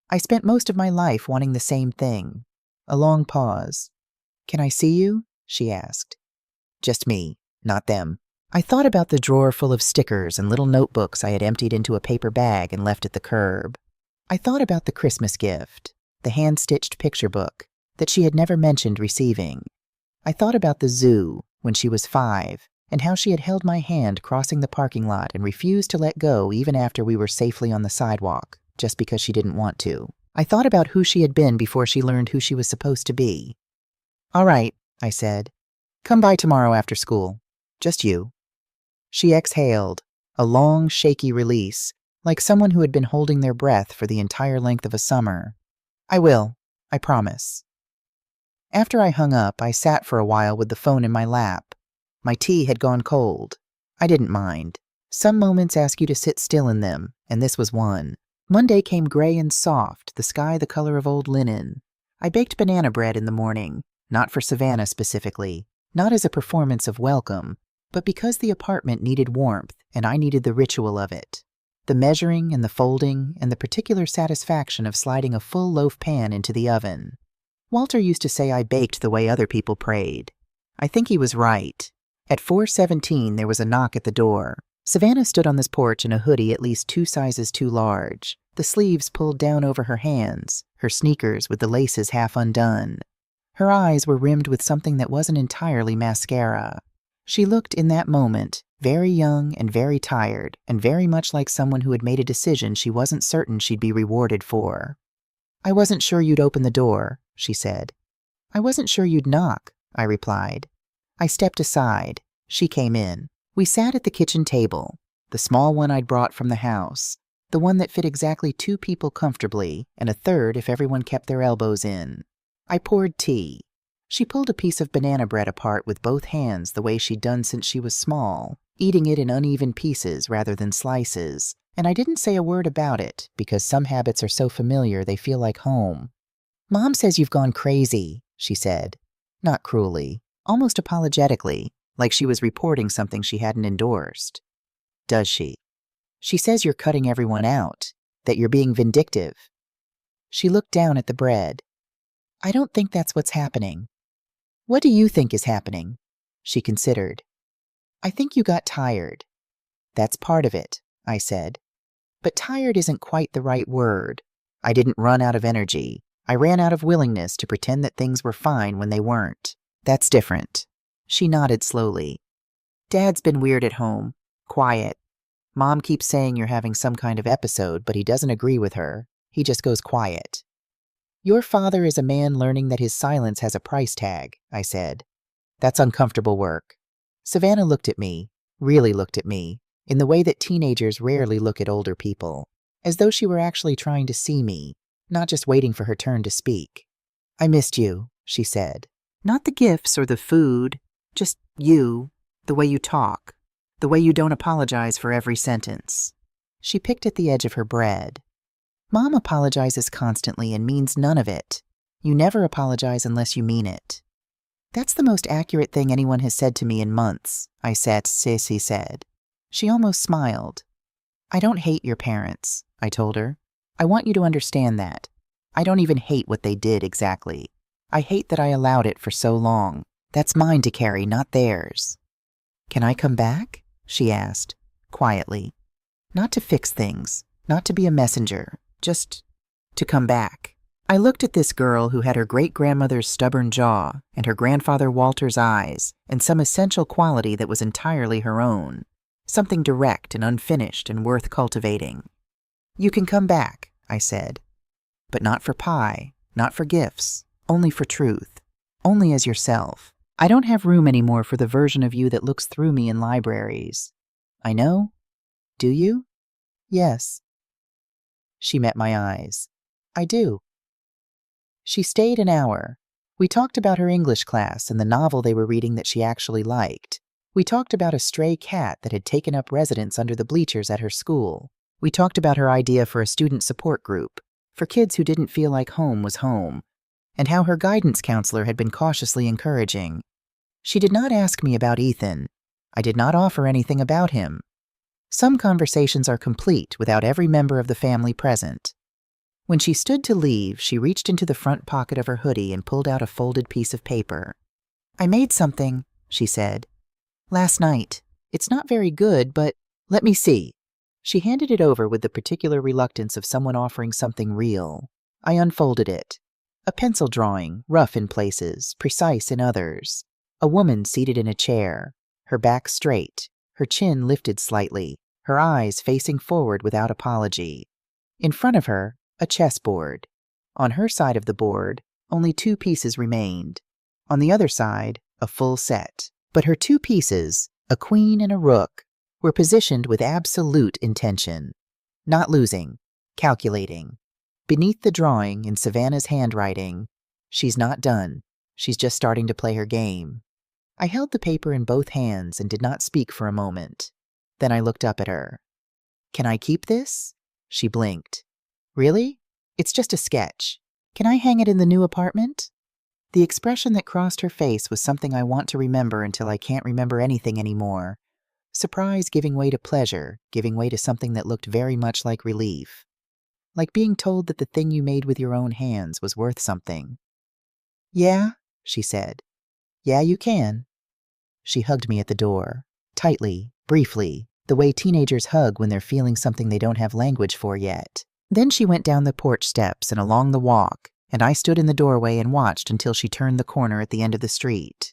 "I spent most of my life wanting the same thing." A long pause. "Can I see you?" she asked. Just me, not them. I thought about the drawer full of stickers and little notebooks I had emptied into a paper bag and left at the curb. I thought about the Christmas gift, the hand-stitched picture book, that she had never mentioned receiving. I thought about the zoo, when she was 5, and how she had held my hand crossing the parking lot and refused to let go even after we were safely on the sidewalk, just because she didn't want to. I thought about who she had been before she learned who she was supposed to be. "All right," I said. "Come by tomorrow after school. Just you." She exhaled, a long, shaky release, like someone who had been holding their breath for the entire length of a summer. "I will. I promise." After I hung up, I sat for a while with the phone in my lap. My tea had gone cold. I didn't mind. Some moments ask you to sit still in them, and this was one. Monday came gray and soft, the sky the color of old linen. I baked banana bread in the morning, not for Savannah specifically, not as a performance of welcome, but because the apartment needed warmth and I needed the ritual of it. The measuring and the folding and the particular satisfaction of sliding a full loaf pan into the oven. Walter used to say I baked the way other people prayed. I think he was right. At 4:17 there was a knock at the door. Savannah stood on this porch in a hoodie at least 2 sizes too large, the sleeves pulled down over her hands, her sneakers with the laces half undone. Her eyes were rimmed with something that wasn't entirely mascara. She looked in that moment very young and very tired and very much like someone who had made a decision she wasn't certain she'd be rewarded for. "I wasn't sure you'd open the door," she said. "I wasn't sure you'd knock," I replied. I stepped aside. She came in. We sat at the kitchen table, the small one I'd brought from the house, the one that fit exactly 2 people comfortably and a third if everyone kept their elbows in. I poured tea. She pulled a piece of banana bread apart with both hands the way she'd done since she was small, eating it in uneven pieces rather than slices, and I didn't say a word about it because some habits are so familiar they feel like home. "Mom says you've gone crazy," she said, not cruelly, almost apologetically, like she was reporting something she hadn't endorsed. "Does she?" "She says you're cutting everyone out, that you're being vindictive." She looked down at the bread. "I don't think that's what's happening." "What do you think is happening?" She considered. "I think you got tired." "That's part of it," I said. But tired isn't quite the right word. I didn't run out of energy. I ran out of willingness to pretend that things were fine when they weren't. That's different. She nodded slowly. "Dad's been weird at home. Quiet. Mom keeps saying you're having some kind of episode, but he doesn't agree with her. He just goes quiet." "Your father is a man learning that his silence has a price tag," I said. "That's uncomfortable work." Savannah looked at me, really looked at me, in the way that teenagers rarely look at older people, as though she were actually trying to see me, not just waiting for her turn to speak. "I missed you," she said. "Not the gifts or the food, just you, the way you talk, the way you don't apologize for every sentence." She picked at the edge of her bread. "Mom apologizes constantly and means none of it. You never apologize unless you mean it." "That's the most accurate thing anyone has said to me in months," I said, Sissy said. She almost smiled. "I don't hate your parents," I told her. "I want you to understand that. I don't even hate what they did exactly. I hate that I allowed it for so long. That's mine to carry, not theirs." "Can I come back?" she asked, quietly. "Not to fix things, not to be a messenger, just to come back." I looked at this girl who had her great-grandmother's stubborn jaw and her grandfather Walter's eyes and some essential quality that was entirely her own, something direct and unfinished and worth cultivating. "You can come back," I said, "but not for pie, not for gifts, only for truth, only as yourself. I don't have room anymore for the version of you that looks through me in libraries." "I know. Do you?" "Yes." She met my eyes. "I do." She stayed an hour. We talked about her English class and the novel they were reading that she actually liked. We talked about a stray cat that had taken up residence under the bleachers at her school. We talked about her idea for a student support group, for kids who didn't feel like home was home, and how her guidance counselor had been cautiously encouraging. She did not ask me about Ethan. I did not offer anything about him. Some conversations are complete without every member of the family present. When she stood to leave, she reached into the front pocket of her hoodie and pulled out a folded piece of paper. "I made something," she said. "Last night. It's not very good, but let me see." She handed it over with the particular reluctance of someone offering something real. I unfolded it. A pencil drawing, rough in places, precise in others. A woman seated in a chair, her back straight, her chin lifted slightly, her eyes facing forward without apology. In front of her, a chessboard. On her side of the board, only 2 pieces remained. On the other side, a full set. But her 2 pieces, a queen and a rook, were positioned with absolute intention. Not losing, calculating. Beneath the drawing, in Savannah's handwriting, "She's not done. She's just starting to play her game." I held the paper in both hands and did not speak for a moment. Then I looked up at her. "Can I keep this?" She blinked. "Really? It's just a sketch. Can I hang it in the new apartment? The expression that crossed her face was something I want to remember until I can't remember anything anymore. Surprise giving way to pleasure, giving way to something that looked very much like relief. Like being told that the thing you made with your own hands was worth something. Yeah, she said. Yeah, you can. She hugged me at the door, tightly, briefly, the way teenagers hug when they're feeling something they don't have language for yet. Then she went down the porch steps and along the walk, and I stood in the doorway and watched until she turned the corner at the end of the street.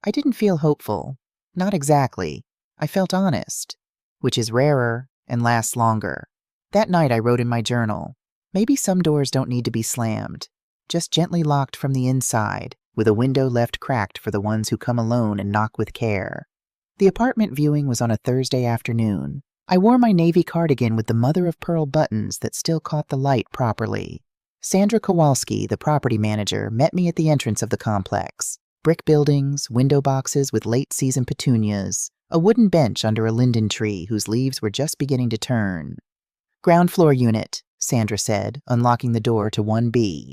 I didn't feel hopeful. Not exactly. I felt honest, which is rarer and lasts longer. That night I wrote in my journal, maybe some doors don't need to be slammed, just gently locked from the inside, with a window left cracked for the ones who come alone and knock with care. The apartment viewing was on a Thursday afternoon. I wore my navy cardigan with the mother-of-pearl buttons that still caught the light properly. Sandra Kowalski, the property manager, met me at the entrance of the complex. Brick buildings, window boxes with late-season petunias, a wooden bench under a linden tree whose leaves were just beginning to turn. Ground floor unit, Sandra said, unlocking the door to 1B.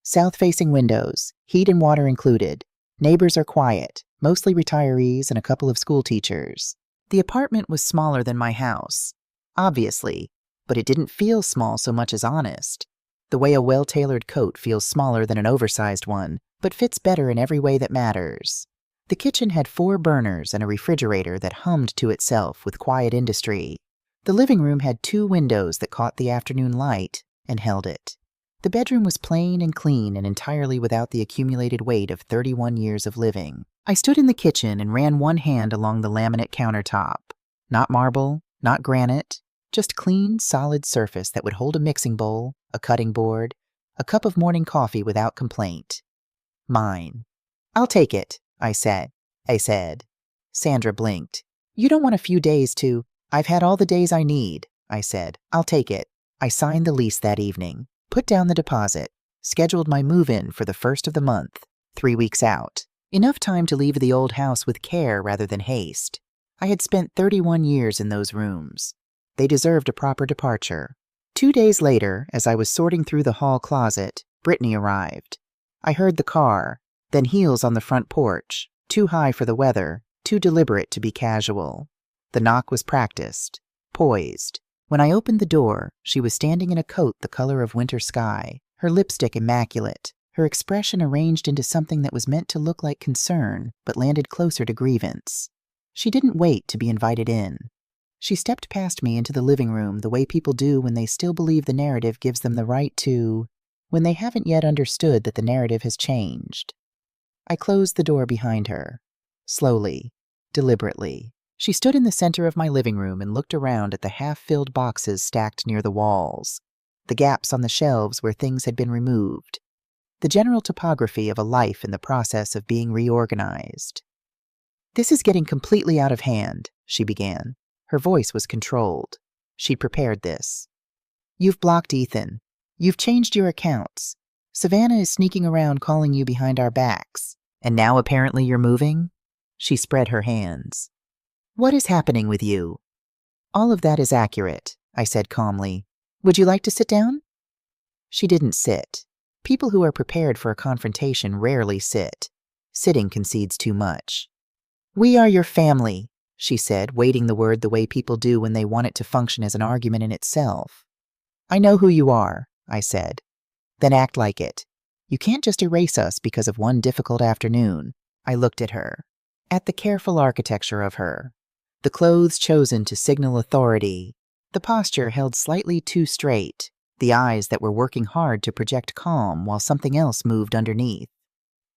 South-facing windows, heat and water included. Neighbors are quiet, mostly retirees and a couple of school teachers. The apartment was smaller than my house, obviously, but it didn't feel small so much as honest. The way a well-tailored coat feels smaller than an oversized one, but fits better in every way that matters. The kitchen had 4 burners and a refrigerator that hummed to itself with quiet industry. The living room had 2 windows that caught the afternoon light and held it. The bedroom was plain and clean and entirely without the accumulated weight of 31 years of living. I stood in the kitchen and ran one hand along the laminate countertop. Not marble, not granite, just clean, solid surface that would hold a mixing bowl, a cutting board, a cup of morning coffee without complaint. Mine. I'll take it, I said. Sandra blinked. You don't want a few days to... I've had all the days I need, I said. I'll take it. I signed the lease that evening, put down the deposit, scheduled my move-in for the 1st of the month, 3 weeks out. Enough time to leave the old house with care rather than haste. I had spent 31 years in those rooms. They deserved a proper departure. 2 days later, as I was sorting through the hall closet, Brittany arrived. I heard the car, then heels on the front porch, too high for the weather, too deliberate to be casual. The knock was practiced, poised. When I opened the door, she was standing in a coat the color of winter sky, her lipstick immaculate, her expression arranged into something that was meant to look like concern, but landed closer to grievance. She didn't wait to be invited in. She stepped past me into the living room the way people do when they still believe the narrative gives them the right to, when they haven't yet understood that the narrative has changed. I closed the door behind her. Slowly, deliberately. She stood in the center of my living room and looked around at the half-filled boxes stacked near the walls, the gaps on the shelves where things had been removed, the general topography of a life in the process of being reorganized. This is getting completely out of hand, she began. Her voice was controlled. She'd prepared this. You've blocked Ethan. You've changed your accounts. Savannah is sneaking around calling you behind our backs. And now apparently you're moving? She spread her hands. What is happening with you? All of that is accurate, I said calmly. Would you like to sit down? She didn't sit. People who are prepared for a confrontation rarely sit. Sitting concedes too much. We are your family, she said, weighting the word the way people do when they want it to function as an argument in itself. I know who you are, I said. Then act like it. You can't just erase us because of one difficult afternoon. I looked at her. At the careful architecture of her. The clothes chosen to signal authority, the posture held slightly too straight, the eyes that were working hard to project calm while something else moved underneath.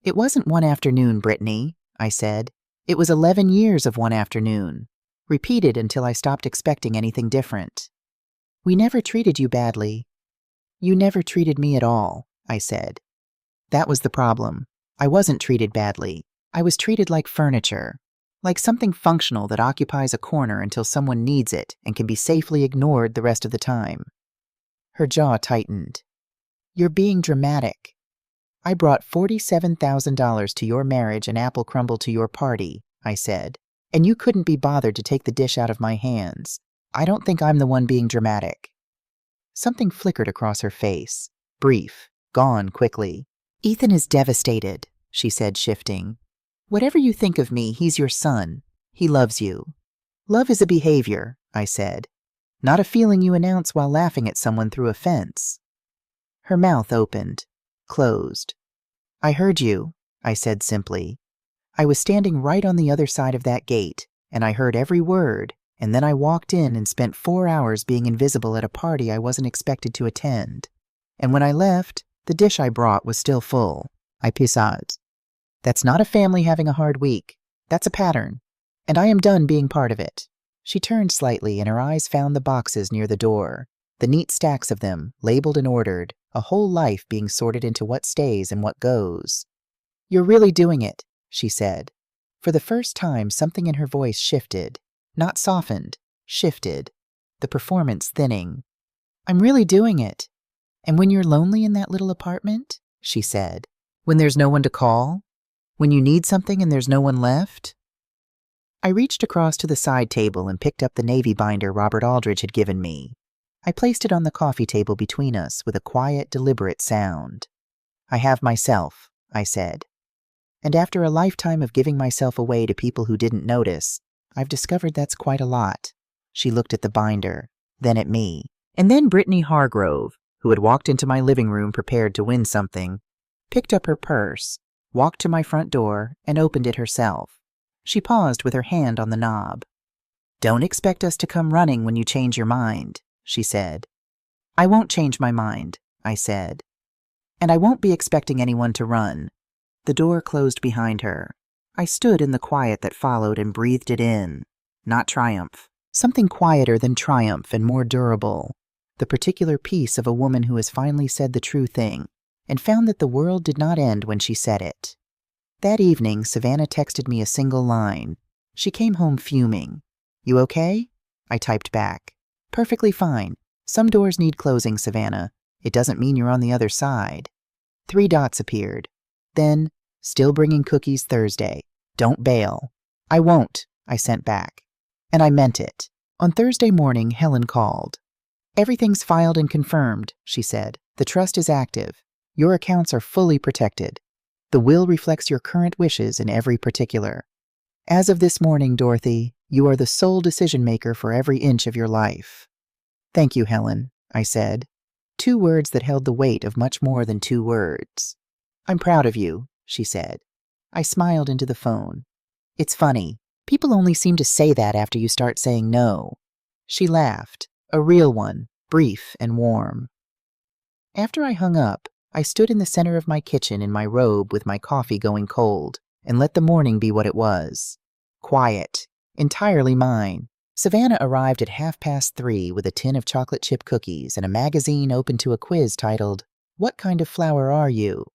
It wasn't one afternoon, Brittany, I said. It was 11 years of one afternoon, repeated until I stopped expecting anything different. We never treated you badly. You never treated me at all, I said. That was the problem. I wasn't treated badly. I was treated like furniture. Like something functional that occupies a corner until someone needs it and can be safely ignored the rest of the time. Her jaw tightened. You're being dramatic. I brought $47,000 to your marriage and apple crumble to your party, I said, and you couldn't be bothered to take the dish out of my hands. I don't think I'm the one being dramatic. Something flickered across her face. Brief, gone quickly. Ethan is devastated, she said, shifting. Whatever you think of me, he's your son. He loves you. Love is a behavior, I said, not a feeling you announce while laughing at someone through a fence. Her mouth opened, closed. I heard you, I said simply. I was standing right on the other side of that gate, and I heard every word, and then I walked in and spent 4 hours being invisible at a party I wasn't expected to attend. And when I left, the dish I brought was still full. I pisad. That's not a family having a hard week. That's a pattern. And I am done being part of it. She turned slightly, and her eyes found the boxes near the door, the neat stacks of them, labeled and ordered, a whole life being sorted into what stays and what goes. You're really doing it, she said. For the first time, something in her voice shifted. Not softened, shifted. The performance thinning. I'm really doing it. And when you're lonely in that little apartment, she said, when there's no one to call, when you need something and there's no one left. I reached across to the side table and picked up the navy binder Robert Aldrich had given me. I placed it on the coffee table between us with a quiet, deliberate sound. I have myself, I said. And after a lifetime of giving myself away to people who didn't notice, I've discovered that's quite a lot. She looked at the binder, then at me, and then Brittany Hargrove, who had walked into my living room prepared to win something, picked up her purse, walked to my front door, and opened it herself. She paused with her hand on the knob. Don't expect us to come running when you change your mind, she said. I won't change my mind, I said. And I won't be expecting anyone to run. The door closed behind her. I stood in the quiet that followed and breathed it in. Not triumph. Something quieter than triumph and more durable. The particular peace of a woman who has finally said the true thing and found that the world did not end when she said it. That evening, Savannah texted me a single line. She came home fuming. You okay? I typed back. Perfectly fine. Some doors need closing, Savannah. It doesn't mean you're on the other side. 3 dots appeared. Then, still bringing cookies Thursday. Don't bail. I won't, I sent back. And I meant it. On Thursday morning, Helen called. Everything's filed and confirmed, she said. The trust is active. Your accounts are fully protected. The will reflects your current wishes in every particular. As of this morning, Dorothy, you are the sole decision-maker for every inch of your life. Thank you, Helen, I said. 2 words that held the weight of much more than 2 words. I'm proud of you, she said. I smiled into the phone. It's funny. People only seem to say that after you start saying no. She laughed, a real one, brief and warm. After I hung up, I stood in the center of my kitchen in my robe with my coffee going cold and let the morning be what it was. Quiet, entirely mine. Savannah arrived at 3:30 with a tin of chocolate chip cookies and a magazine open to a quiz titled, What Kind of Flower Are You?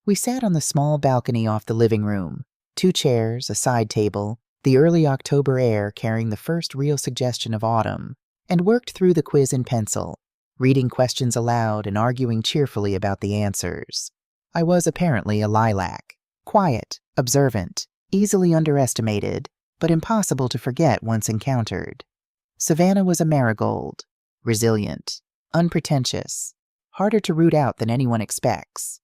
We sat on the small balcony off the living room, 2 chairs, a side table, the early October air carrying the first real suggestion of autumn, and worked through the quiz in pencil, reading questions aloud and arguing cheerfully about the answers. I was apparently a lilac, quiet, observant, easily underestimated, but impossible to forget once encountered. Savannah was a marigold, resilient, unpretentious, harder to root out than anyone expects.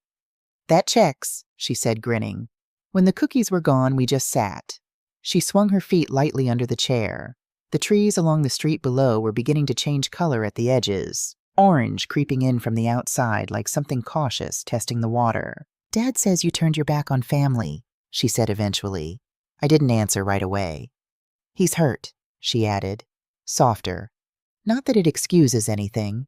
That checks, she said, grinning. When the cookies were gone, we just sat. She swung her feet lightly under the chair. The trees along the street below were beginning to change color at the edges, orange creeping in from the outside like something cautious testing the water. Dad says you turned your back on family, she said eventually. I didn't answer right away. He's hurt, she added, softer. Not that it excuses anything.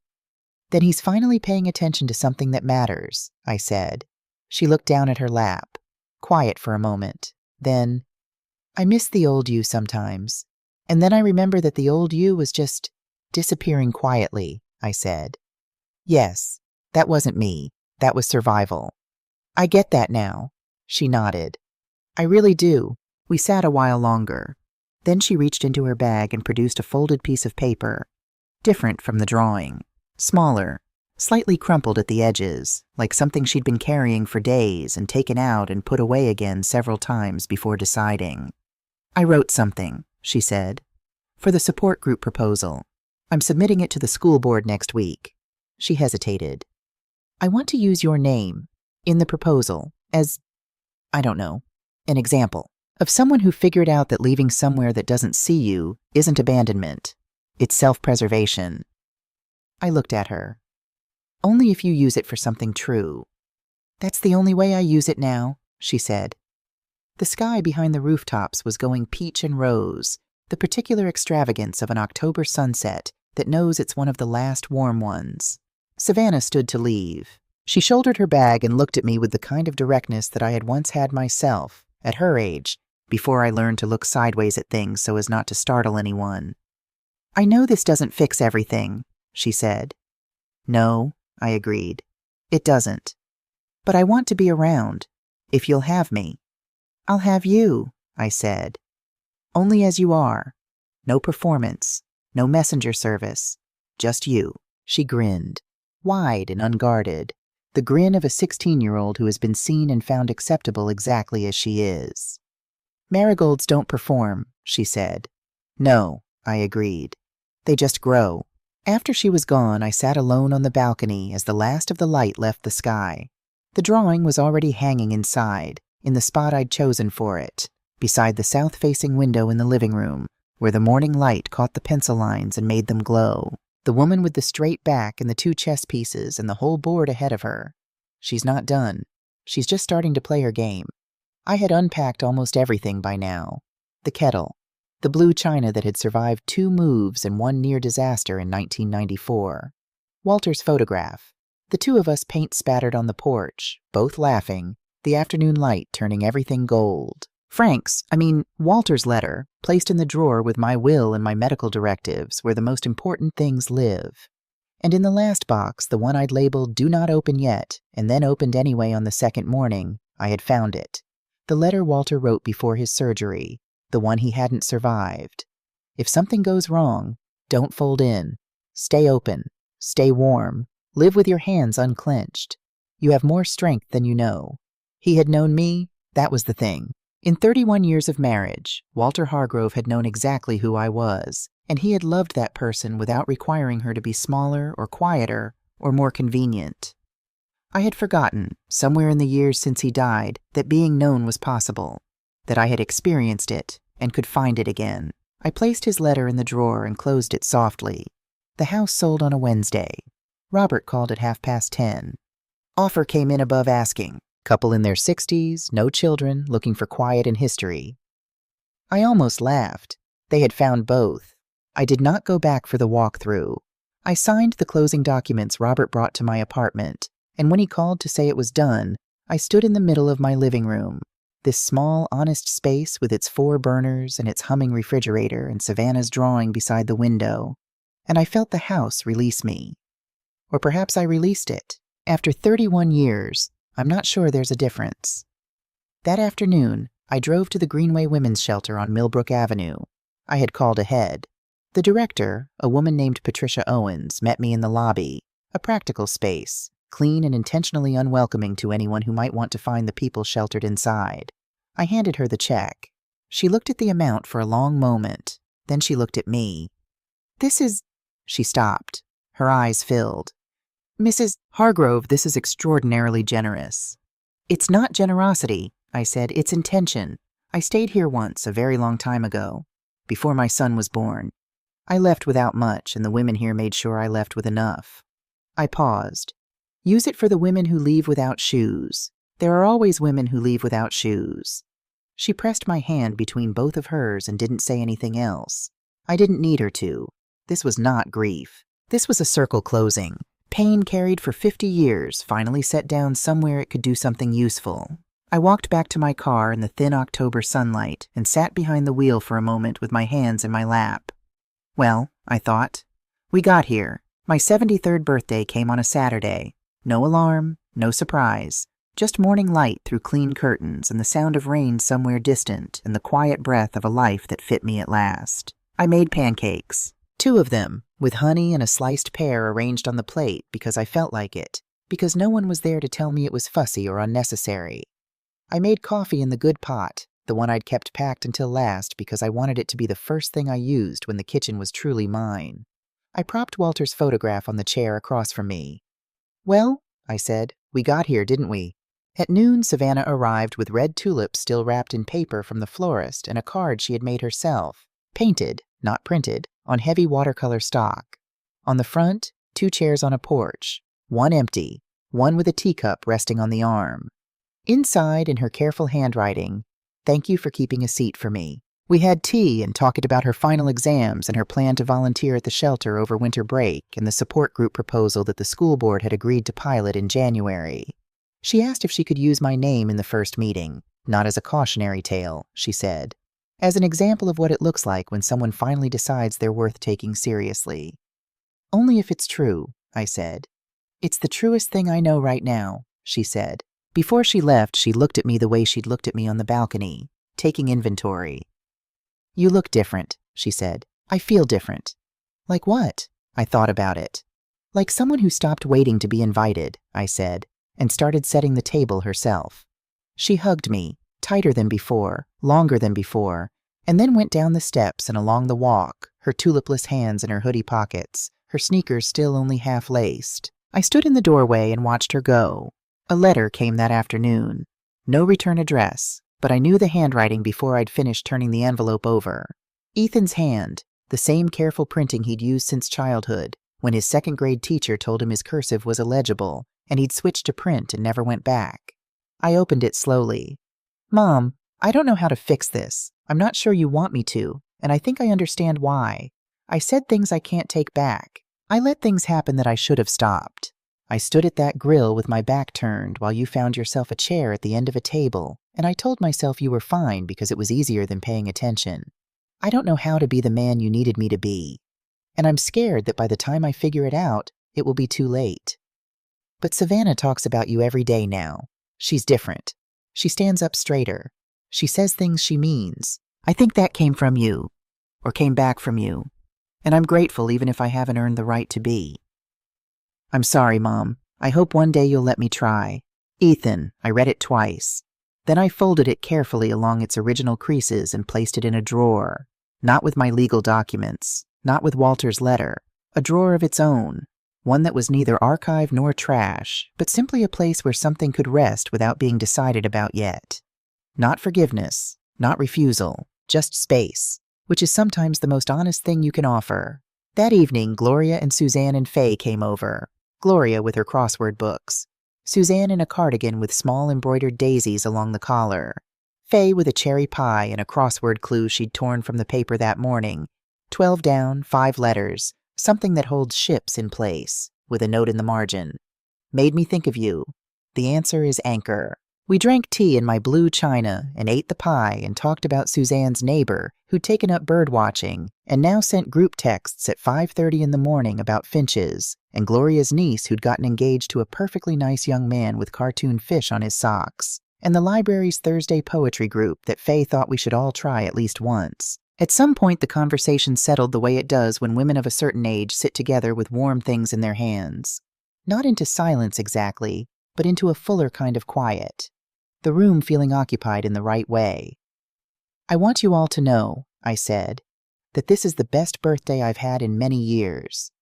Then he's finally paying attention to something that matters, I said. She looked down at her lap, quiet for a moment. Then, I miss the old you sometimes. And then I remember that the old you was just disappearing quietly, I said. Yes, that wasn't me. That was survival. I get that now. She nodded. I really do. We sat a while longer. Then she reached into her bag and produced a folded piece of paper, different from the drawing, smaller, slightly crumpled at the edges, like something she'd been carrying for days and taken out and put away again several times before deciding. I wrote something, she said, for the support group proposal. I'm submitting it to the school board next week. She hesitated. I want to use your name in the proposal as, I don't know, an example of someone who figured out that leaving somewhere that doesn't see you isn't abandonment. It's self-preservation. I looked at her. Only if you use it for something true. That's the only way I use it now, she said. The sky behind the rooftops was going peach and rose, the particular extravagance of an October sunset that knows it's one of the last warm ones. Savannah stood to leave. She shouldered her bag and looked at me with the kind of directness that I had once had myself, at her age, before I learned to look sideways at things so as not to startle anyone. I know this doesn't fix everything, she said. No, I agreed. It doesn't. But I want to be around, if you'll have me. I'll have you, I said. Only as you are. No performance, no messenger service, just you. She grinned, wide and unguarded, the grin of a 16-year-old who has been seen and found acceptable exactly as she is. Marigolds don't perform, she said. No, I agreed. They just grow. After she was gone, I sat alone on the balcony as the last of the light left the sky. The drawing was already hanging inside, in the spot I'd chosen for it, beside the south-facing window in the living room, where the morning light caught the pencil lines and made them glow. The woman with the straight back and the 2 chess pieces and the whole board ahead of her. She's not done. She's just starting to play her game. I had unpacked almost everything by now. The kettle, the blue china that had survived 2 moves and 1 near disaster in 1994. Walter's photograph, the 2 of us paint spattered on the porch, both laughing, the afternoon light turning everything gold. Walter's letter, placed in the drawer with my will and my medical directives where the most important things live. And in the last box, the one I'd labeled "Do Not Open Yet," and then opened anyway on the second morning, I had found it. The letter Walter wrote before his surgery, the one he hadn't survived. If something goes wrong, don't fold in. Stay open. Stay warm. Live with your hands unclenched. You have more strength than you know. He had known me, that was the thing. In 31 years of marriage, Walter Hargrove had known exactly who I was, and he had loved that person without requiring her to be smaller or quieter or more convenient. I had forgotten, somewhere in the years since he died, that being known was possible, that I had experienced it and could find it again. I placed his letter in the drawer and closed it softly. The house sold on a Wednesday. Robert called at 10:30. Offer came in above asking. Couple in their 60s, no children, looking for quiet and history. I almost laughed. They had found both. I did not go back for the walkthrough. I signed the closing documents Robert brought to my apartment, and when he called to say it was done, I stood in the middle of my living room, this small, honest space with its 4 burners and its humming refrigerator and Savannah's drawing beside the window, and I felt the house release me. Or perhaps I released it. After 31 years, I'm not sure there's a difference. That afternoon, I drove to the Greenway Women's Shelter on Millbrook Avenue. I had called ahead. The director, a woman named Patricia Owens, met me in the lobby, a practical space, clean and intentionally unwelcoming to anyone who might want to find the people sheltered inside. I handed her the check. She looked at the amount for a long moment. Then she looked at me. This is... She stopped. Her eyes filled. Mrs. Hargrove, this is extraordinarily generous. It's not generosity, I said. It's intention. I stayed here once, a very long time ago, before my son was born. I left without much, and the women here made sure I left with enough. I paused. Use it for the women who leave without shoes. There are always women who leave without shoes. She pressed my hand between both of hers and didn't say anything else. I didn't need her to. This was not grief. This was a circle closing. Pain carried for 50 years finally set down somewhere it could do something useful. I walked back to my car in the thin October sunlight and sat behind the wheel for a moment with my hands in my lap. Well, I thought, we got here. My 73rd birthday came on a Saturday. No alarm, no surprise. Just morning light through clean curtains and the sound of rain somewhere distant and the quiet breath of a life that fit me at last. I made pancakes. 2 of them, with honey and a sliced pear arranged on the plate because I felt like it, because no one was there to tell me it was fussy or unnecessary. I made coffee in the good pot, the one I'd kept packed until last because I wanted it to be the first thing I used when the kitchen was truly mine. I propped Walter's photograph on the chair across from me. Well, I said. We got here, didn't we? At noon, Savannah arrived with red tulips still wrapped in paper from the florist and a card she had made herself, painted, not printed, on heavy watercolor stock. On the front, 2 chairs on a porch, one empty, one with a teacup resting on the arm. Inside, in her careful handwriting, "Thank you for keeping a seat for me." We had tea and talked about her final exams and her plan to volunteer at the shelter over winter break and the support group proposal that the school board had agreed to pilot in January. She asked if she could use my name in the first meeting, not as a cautionary tale, she said, as an example of what it looks like when someone finally decides they're worth taking seriously. Only if it's true, I said. It's the truest thing I know right now, she said. Before she left, she looked at me the way she'd looked at me on the balcony, taking inventory. You look different, she said. I feel different. Like what? I thought about it. Like someone who stopped waiting to be invited, I said, and started setting the table herself. She hugged me, tighter than before, longer than before, and then went down the steps and along the walk, her tulipless hands in her hoodie pockets, her sneakers still only half-laced. I stood in the doorway and watched her go. A letter came that afternoon. No return address, but I knew the handwriting before I'd finished turning the envelope over. Ethan's hand, the same careful printing he'd used since childhood, when his second-grade teacher told him his cursive was illegible, and he'd switched to print and never went back. I opened it slowly. Mom, I don't know how to fix this. I'm not sure you want me to, and I think I understand why. I said things I can't take back. I let things happen that I should have stopped. I stood at that grill with my back turned while you found yourself a chair at the end of a table, and I told myself you were fine because it was easier than paying attention. I don't know how to be the man you needed me to be, and I'm scared that by the time I figure it out, it will be too late. But Savannah talks about you every day now. She's different. She stands up straighter. She says things she means. I think that came from you, or came back from you, and I'm grateful even if I haven't earned the right to be. I'm sorry, Mom. I hope one day you'll let me try. Ethan, I read it twice. Then I folded it carefully along its original creases and placed it in a drawer. Not with my legal documents, not with Walter's letter. A drawer of its own. One that was neither archive nor trash, but simply a place where something could rest without being decided about yet. Not forgiveness, not refusal, just space, which is sometimes the most honest thing you can offer. That evening, Gloria and Suzanne and Faye came over. Gloria with her crossword books. Suzanne in a cardigan with small embroidered daisies along the collar. Faye with a cherry pie and a crossword clue she'd torn from the paper that morning. 12 down, 5 letters, something that holds ships in place, with a note in the margin. Made me think of you. The answer is anchor. We drank tea in my blue china and ate the pie and talked about Suzanne's neighbor who'd taken up bird watching and now sent group texts at 5:30 in the morning about finches, and Gloria's niece who'd gotten engaged to a perfectly nice young man with cartoon fish on his socks, and the library's Thursday poetry group that Faye thought we should all try at least once. At some point the conversation settled the way it does when women of a certain age sit together with warm things in their hands. Not into silence exactly, but into a fuller kind of quiet. The room feeling occupied in the right way. I want you all to know, I said, that this is the best birthday I've had in many years.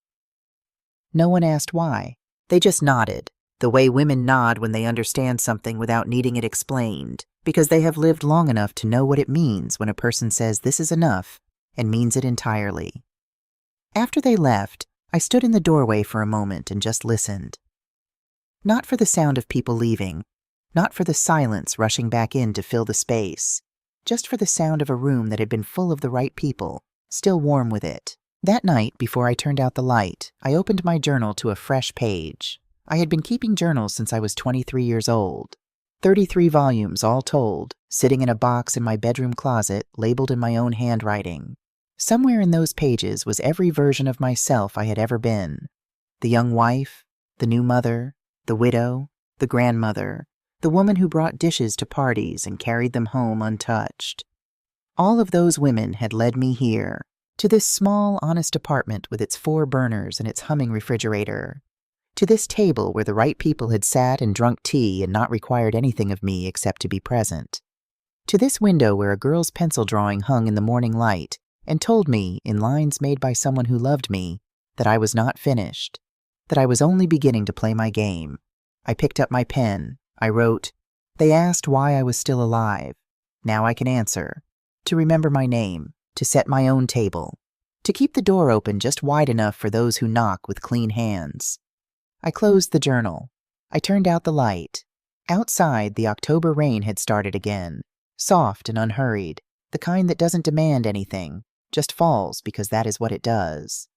No one asked why. They just nodded, the way women nod when they understand something without needing it explained, because they have lived long enough to know what it means when a person says this is enough and means it entirely. After they left, I stood in the doorway for a moment and just listened. Not for the sound of people leaving, not for the silence rushing back in to fill the space, just for the sound of a room that had been full of the right people, still warm with it. That night, before I turned out the light, I opened my journal to a fresh page. I had been keeping journals since I was 23 years old. 33 volumes, all told, sitting in a box in my bedroom closet, labeled in my own handwriting. Somewhere in those pages was every version of myself I had ever been. The young wife, the new mother, the widow, the grandmother, the woman who brought dishes to parties and carried them home untouched. All of those women had led me here, to this small, honest apartment with its 4 burners and its humming refrigerator, to this table where the right people had sat and drunk tea and not required anything of me except to be present, to this window where a girl's pencil drawing hung in the morning light and told me, in lines made by someone who loved me, that I was not finished, that I was only beginning to play my game. I picked up my pen. I wrote, "They asked why I was still alive. Now I can answer. To remember my name, to set my own table, to keep the door open just wide enough for those who knock with clean hands." I closed the journal. I turned out the light. Outside, the October rain had started again, soft and unhurried, the kind that doesn't demand anything, just falls because that is what it does.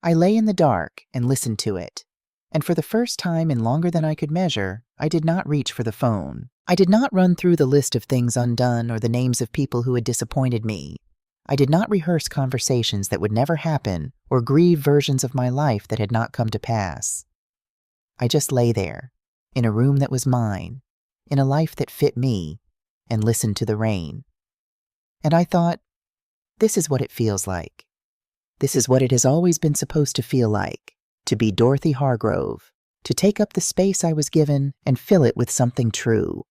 I lay in the dark and listened to it. And for the first time in longer than I could measure, I did not reach for the phone. I did not run through the list of things undone or the names of people who had disappointed me. I did not rehearse conversations that would never happen or grieve versions of my life that had not come to pass. I just lay there, in a room that was mine, in a life that fit me, and listened to the rain. And I thought, this is what it feels like. This is what it has always been supposed to feel like, to be Dorothy Hargrove, to take up the space I was given and fill it with something true.